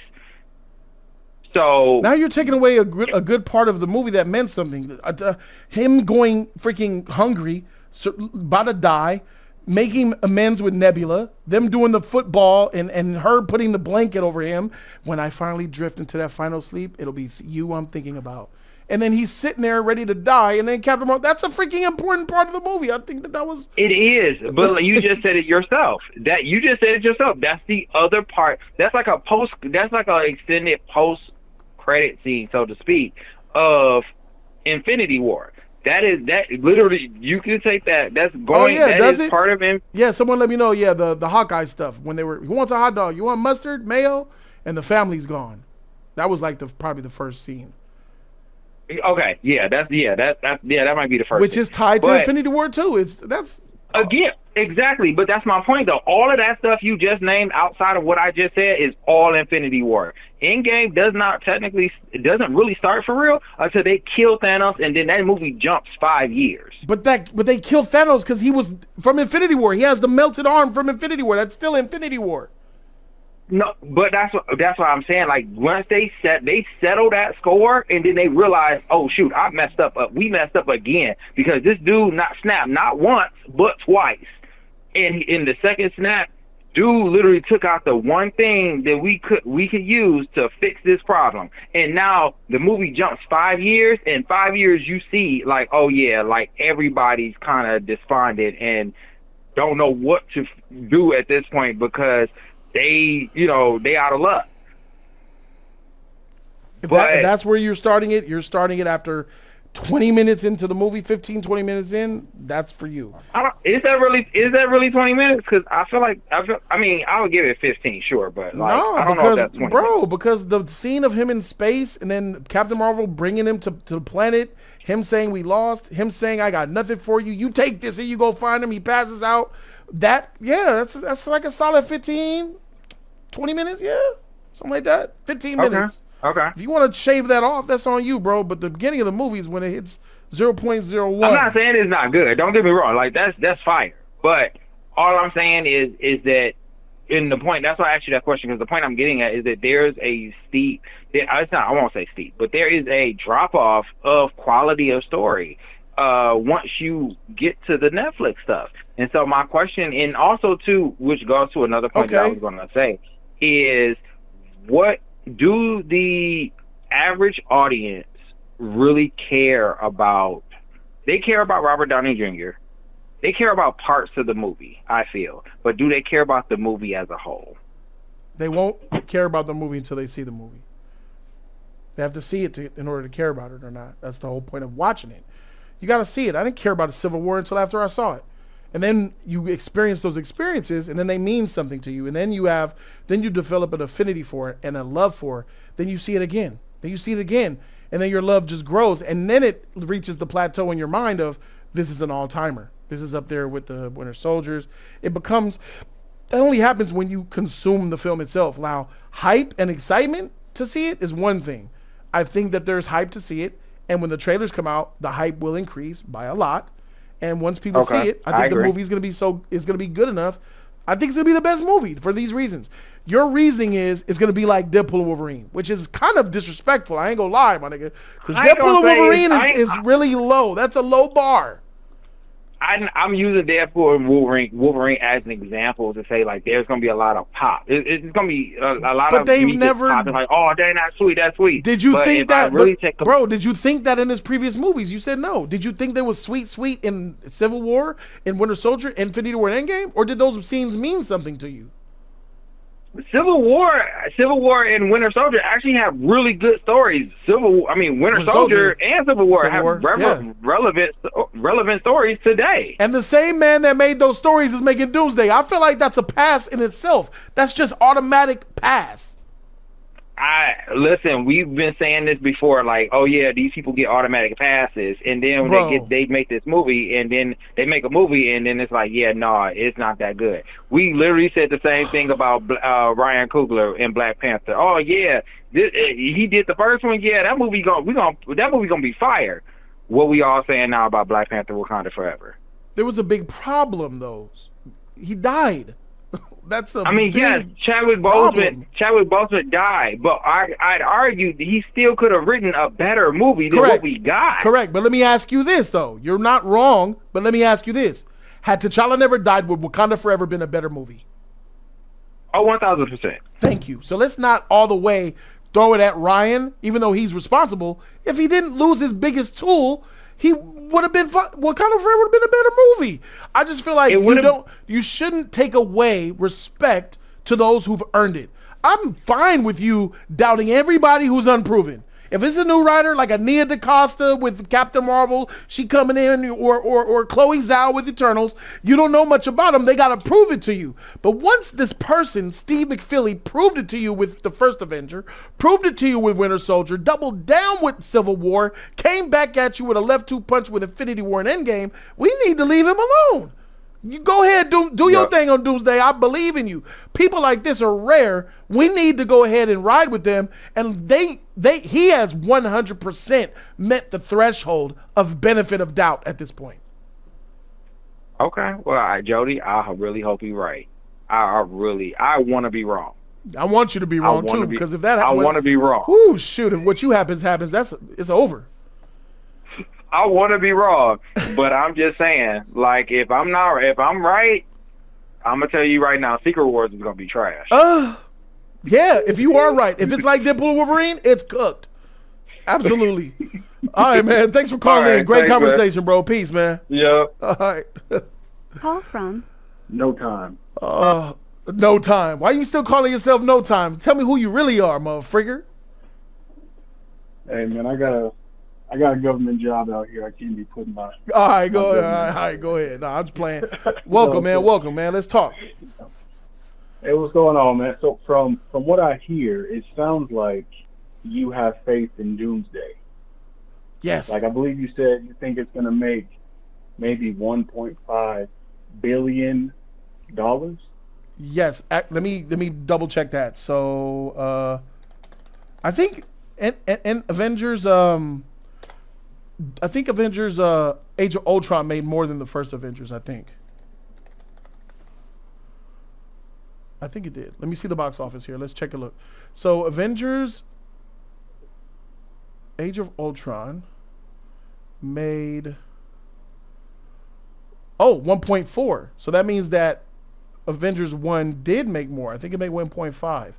So now you're taking away a good part of the movie that meant something. Him going freaking hungry, about to die, making amends with Nebula, them doing the football, and her putting the blanket over him. When I finally drift into that final sleep, it'll be you I'm thinking about. And then he's sitting there ready to die, and then Captain Marvel. That's a freaking important part of the movie. I think that was. It is, but you just said it yourself. That's the other part. That's like an extended post-credit scene, so to speak, of Infinity War. That literally, you can take that. That's going. Oh yeah, that is part of him. Yeah, someone let me know. Yeah, the Hawkeye stuff when they were. Who wants a hot dog? You want mustard, mayo, and the family's gone. That was probably the first scene. Okay, that might be the first. Which is tied to Infinity War too. Again, exactly. But that's my point, though. All of that stuff you just named outside of what I just said is all Infinity War. Endgame doesn't really start for real until they kill Thanos, and then that movie jumps 5 years. But they killed Thanos because he was from Infinity War. He has the melted arm from Infinity War. That's still Infinity War. No, but that's what I'm saying. Like, once they settle that score, and then they realize, oh shoot, we messed up again, because this dude snapped not once but twice. And in the second snap, dude literally took out the one thing that we could use to fix this problem. And now the movie jumps 5 years. In 5 years, you see, like, oh yeah, like, everybody's kind of despondent and don't know what to do at this point, because they out of luck. If that's where you're starting it after 20 minutes into the movie, 15, 20 minutes in, that's for you. Is that really 20 minutes? Because I would give it 15, sure, but like, no, I don't know if that's 20 minutes. Because the scene of him in space and then Captain Marvel bringing him to the planet, him saying we lost, him saying I got nothing for you, you take this and you go find him, he passes out. That's like a solid 15, 20 minutes, something like that. 15 minutes. Okay. If you want to shave that off, that's on you, bro. But the beginning of the movie is when it hits 0.01. I'm not saying it's not good. Don't get me wrong. Like, that's fire. But all I'm saying is that in the point, that's why I asked you that question, because the point I'm getting at is that there's a I won't say steep, but there is a drop off of quality of story once you get to the Netflix stuff. And so my question, and also too, which goes to another point that I was going to say, is what do the average audience really care about? They care about Robert Downey Jr. They care about parts of the movie, I feel. But do they care about the movie as a whole? They won't care about the movie until they see the movie. They have to see it in order to care about it or not. That's the whole point of watching it. You got to see it. I didn't care about the Civil War until after I saw it. And then you experience those experiences, and then they mean something to you. And then you develop an affinity for it and a love for it. Then you see it again. Then you see it again. And then your love just grows. And then it reaches the plateau in your mind of, this is an all-timer. This is up there with the Winter Soldiers. That only happens when you consume the film itself. Now, hype and excitement to see it is one thing. I think that there's hype to see it. And when the trailers come out, the hype will increase by a lot. And once people see it, I think the movie is going to be good enough. I think it's going to be the best movie for these reasons. Your reasoning is it's going to be like Deadpool and Wolverine, which is kind of disrespectful. I ain't going to lie, my nigga. Because Deadpool and Wolverine is really low. That's a low bar. I'm using Deadpool and Wolverine as an example to say, like, there's going to be a lot of pop. It's going to be a lot of. But they've never like, oh, dang, that's sweet, that's sweet. Did you think that? Bro, did you think that in his previous movies? You said no. Did you think there was sweet in Civil War, in Winter Soldier, Infinity War, and Endgame, or did those scenes mean something to you? Civil War and Winter Soldier actually have really good stories. Winter Soldier and Civil War have relevant stories today. And the same man that made those stories is making Doomsday. I feel like that's a pass in itself. That's just automatic pass. Listen, we've been saying this before, like, oh yeah, these people get automatic passes, and then when they make this movie, and then they make a movie, and then it's like, yeah, no, it's not that good. We literally said the same thing about Ryan Coogler in Black Panther. Oh yeah, he did the first one. Yeah, that movie gonna be fire. What we all saying now about Black Panther: Wakanda Forever? There was a big problem though. He died. That's Chadwick Boseman died, but I'd argue that he still could have written a better movie than what we got. Correct, but let me ask you this, though. You're not wrong, but let me ask you this. Had T'Challa never died, would Wakanda Forever been a better movie? Oh, 1,000%. Thank you. So let's not all the way throw it at Ryan, even though he's responsible. If he didn't lose his biggest tool, he would have been Wakanda Forever would have been a better movie. I just feel like you shouldn't take away respect to those who've earned it. I'm fine with you doubting everybody who's unproven. If it's a new writer like a Nia DaCosta with Captain Marvel, she coming in, or Chloe Zhao with Eternals, you don't know much about them. They got to prove it to you. But once this person, Steve McFeely, proved it to you with the first Avenger, proved it to you with Winter Soldier, doubled down with Civil War, came back at you with a left-two punch with Infinity War and Endgame, we need to leave him alone. You go ahead, do your thing on Doomsday. I believe in you. People like this are rare. We need to go ahead and ride with them. And he has 100% met the threshold of benefit of doubt at this point. Okay. Well, Jody, I really hope you're right. I want to be wrong. I want you to be wrong too, because if that I want to be wrong. Whoo, shoot! If what you happens, it's over. I want to be wrong, but I'm just saying, like, if I'm right, I'm gonna tell you right now, Secret Wars is gonna be trash. Yeah. If you are right, if it's like Deadpool and Wolverine, it's cooked. Absolutely. All right, man. Thanks for calling in. Great conversation, bro. Peace, man. Yeah. All right. Call from No time. No time. Why you still calling yourself No Time? Tell me who you really are, motherfrigger. Hey man, I got a government job out here. I can't be putting my. All right, go ahead. All right, go ahead. No, I'm just playing. Welcome, man. Welcome, man. Let's talk. Hey, what's going on, man? So from what I hear, it sounds like you have faith in Doomsday. Yes. Like I believe you said you think it's gonna make maybe $1.5 billion. Yes. Let me double check that. So I think in Avengers Age of Ultron made more than the first Avengers, I think it did. Let me see the box office here. Let's check a look. So Avengers Age of Ultron made 1.4. So that means that Avengers 1 did make more. I think it made 1.5.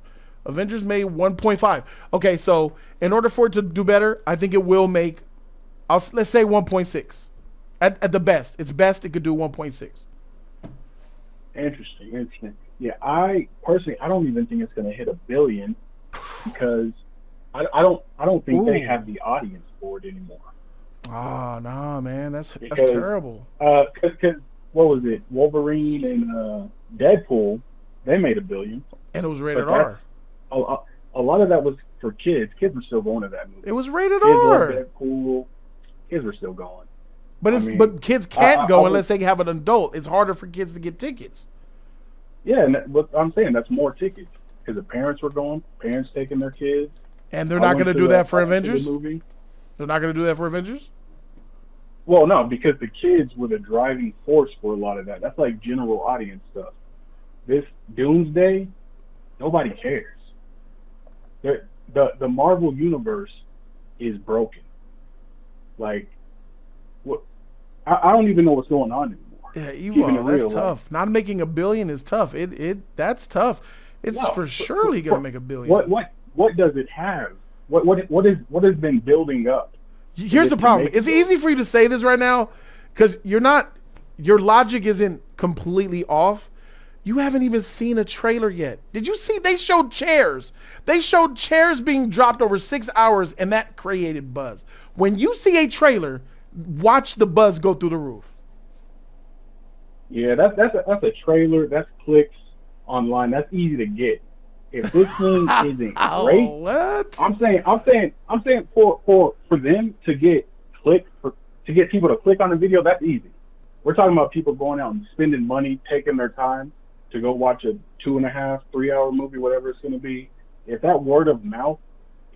Avengers made 1.5. Okay, so in order for it to do better, I think it will make, let's say 1.6. At the best. It's best it could do 1.6. Interesting. Yeah, I personally, I don't even think it's going to hit $1 billion because I don't think they have the audience for it anymore. Oh, nah, man. That's terrible. Because what was it? Wolverine and Deadpool, they made $1 billion. And it was rated R. A lot of that was for kids. Kids were still going to that movie. It was rated kids R. Deadpool. Kids were still going. But kids can't go unless they have an adult. It's harder for kids to get tickets. Yeah, but I'm saying that's more tickets because the parents were going. Parents taking their kids. And they're not going to do that for Avengers? They're not going to do that for Avengers? Well, no, because the kids were the driving force for a lot of that. That's like general audience stuff. This Doomsday, nobody cares. The Marvel universe is broken. Like, what? I don't even know what's going on anymore. Yeah, that's tough. Not making $1 billion is tough. That's tough. It's for surely going to make $1 billion. What does it have? What has been building up? Here's the problem. It's easy for you to say this right now because your logic isn't completely off. You haven't even seen a trailer yet. Did you see? They showed chairs. They showed chairs being dropped over 6 hours, and that created buzz. When you see a trailer, watch the buzz go through the roof. Yeah, that's a trailer. That's clicks online. That's easy to get. If this thing isn't great, what? I'm saying for them to get people to click on the video, that's easy. We're talking about people going out and spending money, taking their time to go watch a 2.5, 3 hour movie, whatever it's going to be. If that word of mouth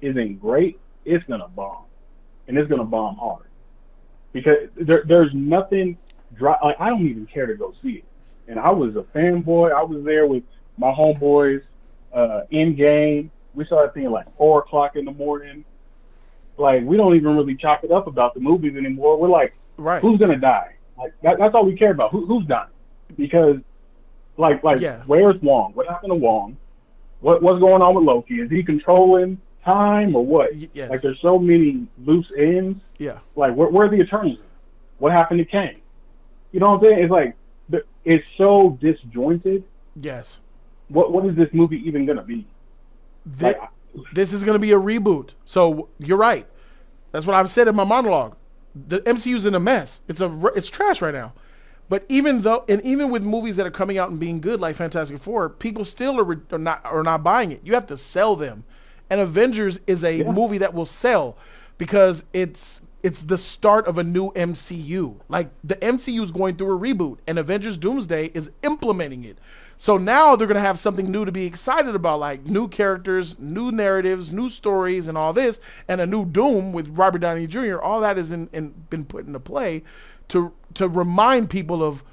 isn't great, it's going to bomb, and it's going to bomb hard because there's nothing. Like, I don't even care to go see it, and I was a fanboy. I was there with my homeboys. In game, we saw that thing at like 4:00 in the morning. Like, we don't even really chop it up about the movies anymore. We're like, who's gonna die? Like that's all we care about. Who's dying? Because where's Wong? What happened to Wong? What's going on with Loki? Is he controlling time or what? Yes. Like, there's so many loose ends. Yeah. Like, where are the Eternals? What happened to Kang? You know what I'm saying? It's like it's so disjointed. Yes. What is this movie even gonna be? This is gonna be a reboot. So you're right. That's what I've said in my monologue. The MCU's in a mess. It's trash right now. But even with movies that are coming out and being good, like Fantastic Four, people still are not buying it. You have to sell them. And Avengers is a movie that will sell because it's it's the start of a new MCU. Like the MCU is going through a reboot, and Avengers Doomsday is implementing it. So now they're gonna have something new to be excited about, like new characters, new narratives, new stories, and all this, and a new Doom with Robert Downey Jr. All that is been put into play to remind people of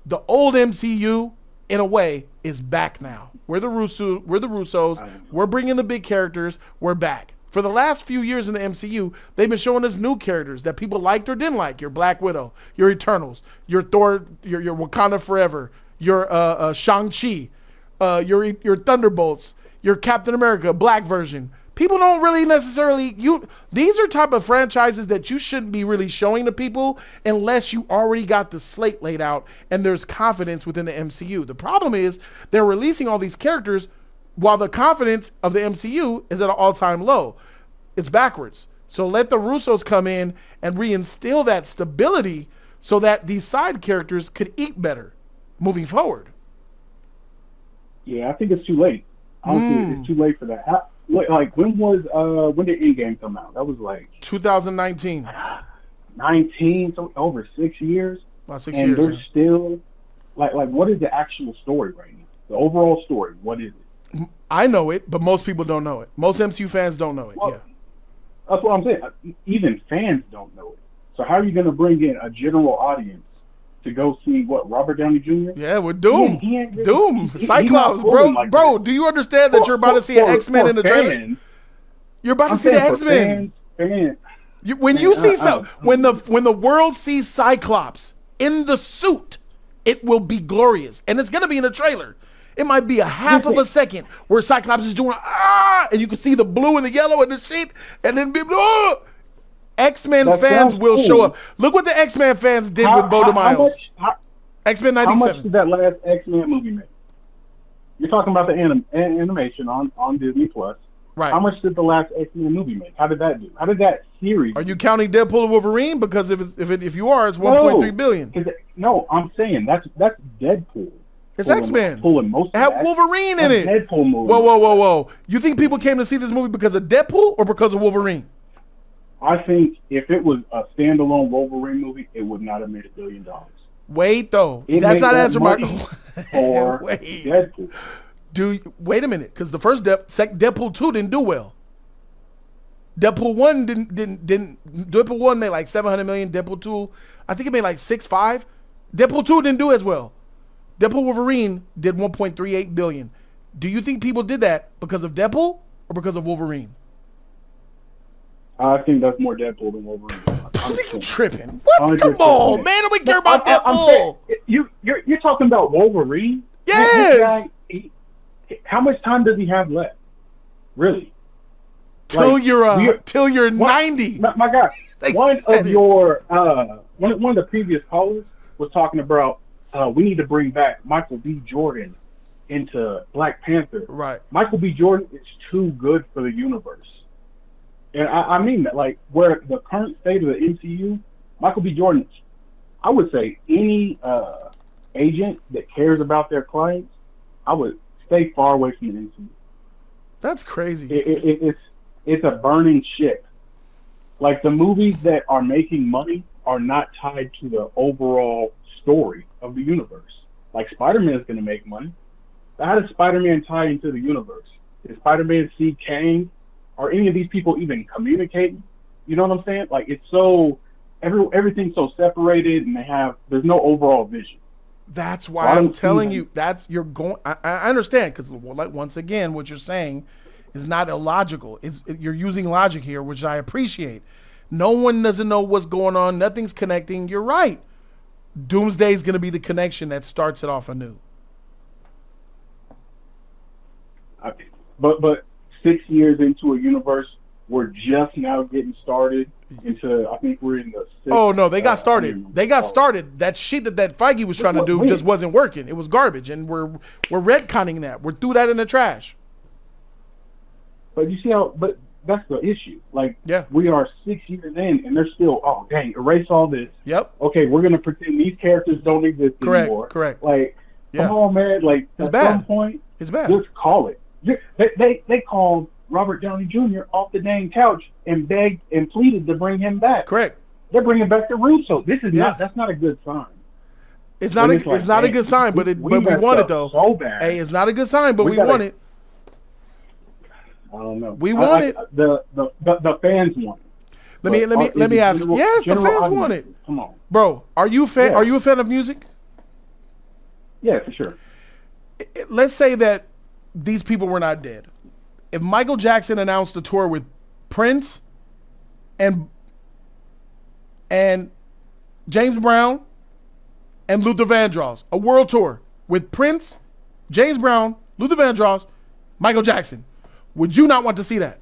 the old MCU. In a way, is back now. We're the Russos. We're bringing the big characters. We're back. For the last few years in the MCU, they've been showing us new characters that people liked or didn't like. Your Black Widow, your Eternals, your Thor, your Wakanda Forever, your Shang-Chi, your Thunderbolts, your Captain America Black version. People don't really necessarily these are type of franchises that you shouldn't be really showing to people unless you already got the slate laid out and there's confidence within the MCU. The problem is they're releasing all these characters while the confidence of the MCU is at an all-time low. It's backwards. So let the Russos come in and reinstill that stability so that these side characters could eat better moving forward. Yeah, I think it's too late. Honestly, it's too late for that. Like, when did Endgame come out? That was like 2019. 19, so over 6 years. About 6 and years. There's still like what is the actual story right now? The overall story, what is it? I know it, but most people don't know it. Most MCU fans don't know it. Well, yeah. That's what I'm saying. Even fans don't know it. So how are you going to bring in a general audience to go see what, Robert Downey Jr.? Yeah, with Doom. He ain't really, Doom. he Cyclops, not bro. like bro, that. do you understand that you're about to see an X-Men in the trailer? Fans, You're about to I'm see the saying for X-Men. fans, When the world sees Cyclops in the suit, it will be glorious, and it's gonna be in the trailer. It might be a half of a second where Cyclops is doing and you can see the blue and the yellow and the shit, and then X-Men That fans sounds will cool. show up. Look what the X-Men fans did with Bo DeMiles. X-Men How much 97. did that last X-Men movie make? You're talking about the animation on Disney Plus. Right. How much did the last X-Men movie make? How did that do? How did that series? Are you counting Deadpool and Wolverine? Because if you are, it's 1.3 billion. No, I'm saying that's Deadpool. It's X-Men. Pulling most It of had that. Wolverine in That's it. Deadpool movie. Whoa. You think people came to see this movie because of Deadpool or because of Wolverine? I think if it was a standalone Wolverine movie, it would not have made $1 billion. Wait, though. It That's made not that answering my money for Deadpool. Wait a minute, because the first Deadpool 2 didn't do well. Deadpool 1 didn't Deadpool 1 made like 700 million. Deadpool 2, I think it made like 6.5. Deadpool 2 didn't do as well. Deadpool Wolverine did 1.38 billion. Do you think people did that because of Deadpool or because of Wolverine? I think that's more Deadpool than Wolverine. You tripping? What? Come on, man! Nobody care about Deadpool. You're talking about Wolverine? Yes. This guy, how much time does he have left? Really? Till you're 90. My God, one of the previous callers was talking about we need to bring back Michael B. Jordan into Black Panther. Right. Michael B. Jordan is too good for the universe. And I mean that, like, where the current state of the MCU, Michael B. Jordan, I would say any agent that cares about their clients, I would stay far away from the MCU. That's crazy. It's a burning ship. Like, the movies that are making money are not tied to the overall story of the universe. Like, Spider-Man is going to make money. How does Spider-Man tie into the universe? Did Spider-Man see Kang? Are any of these people even communicating? You know what I'm saying? Like, it's so everything's so separated, and there's no overall vision. That's why I'm telling you. I understand, because like, once again, what you're saying is not illogical. You're using logic here, which I appreciate. No one doesn't know what's going on. Nothing's connecting. You're right. Doomsday is going to be the connection that starts it off anew. But 6 years into a universe, we're just now getting started into. I think we're in the. Oh no, they got started. They got started. That shit that Feige was trying to do just wasn't working. It was garbage, and we're retconning that. We're threw that in the trash. But you see how? But that's the issue. Like, yeah, we are 6 years in, and they're still. Oh dang! Erase all this. Yep. Okay, we're gonna pretend these characters don't exist anymore. Correct. Like, come on, man. Like, it's at bad. some point, it's bad. Just call it. They called Robert Downey Jr. off the dang couch and begged and pleaded to bring him back. Correct. They're bringing back the Russo. This is Yeah. not. That's not a good sign. It's not. It's not a good sign, but we messed want it up though. so bad. Hey, it's not a good sign, but we gotta- want it. I don't know. We want it. The fans want it. Let me ask. Yes, the fans want it. Come on, Bro, are you a fan? Yeah. Are you a fan of music? yeah, for sure. Let's say that these people were not dead. If Michael Jackson announced a tour with Prince and James Brown and Luther Vandross, a world tour with Prince, James Brown, Luther Vandross, Michael Jackson, would you not want to see that?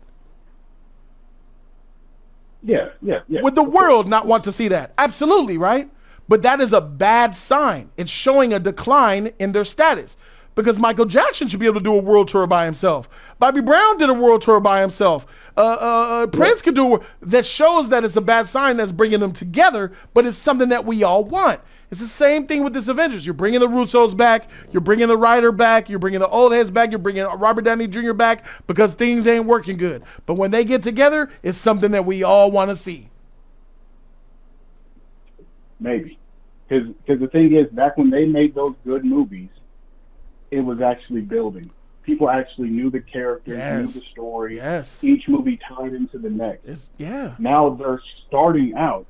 Yeah. Would the world not want to see that? Absolutely, right? But that is a bad sign. It's showing a decline in their status. Because Michael Jackson should be able to do a world tour by himself. Bobby Brown did a world tour by himself. Prince could do. That shows that it's a bad sign that's bringing them together, but it's something that we all want. It's the same thing with this Avengers. You're bringing the Russos back. You're bringing the writer back. You're bringing the old heads back. You're bringing Robert Downey Jr. back because things ain't working good. But when they get together, it's something that we all want to see. Maybe, because the thing is, back when they made those good movies, it was actually building. People actually knew the characters, knew the story. Yes. Each movie tied into the next. Yeah. Now they're starting out,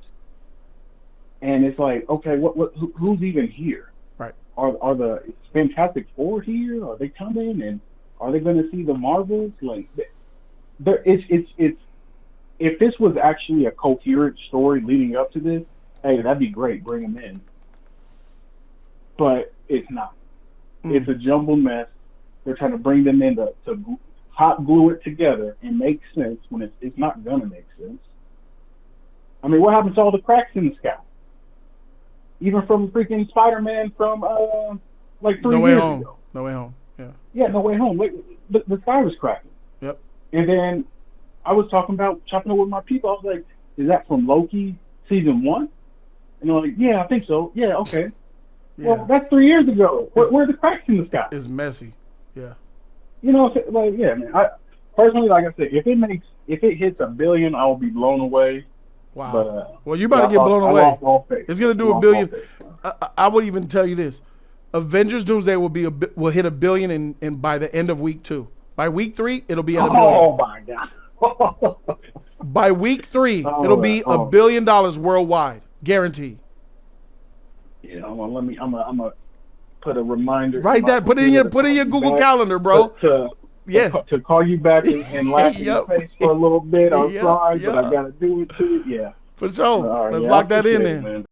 and it's like, okay, who's even here? Right. Are the Fantastic Four here? Are they coming? And are they going to see the Marvels? Like, it's if this was actually a coherent story leading up to this, hey, that'd be great. Bring them in. But it's not. It's a jumbled mess. They're trying to bring them in to hot glue it together and make sense when it's not going to make sense. I mean, what happens to all the cracks in the sky? Even from freaking Spider-Man from like 3 years ago. No Way Home. Yeah. Yeah, No Way Home. Like, the sky was cracking. Yep. And then I was chopping it with my people. I was like, is that from Loki season 1? And they're like, yeah, I think so. Yeah, okay. Yeah. Well, that's 3 years ago. Where are the cracks in the sky? It's messy. Yeah. You know, like, yeah, man. I personally, like I said, if it hits $1 billion, I will be blown away. Wow. But, well, you're about to get blown away. I lost all faith. It's gonna do $1 billion. I would even tell you this: Avengers Doomsday will hit $1 billion in by the end of week 2. By week 3, it'll be at $1 billion. Oh my god. By week 3, it'll be $1 billion worldwide, guaranteed. Yeah, I'm gonna put a reminder. Write that. Put it in your Google Calendar, bro. To call you back and laugh in your face for a little bit. I'm sorry, but I gotta do it too. Yeah. For sure. Right, Let's lock that in there. Man.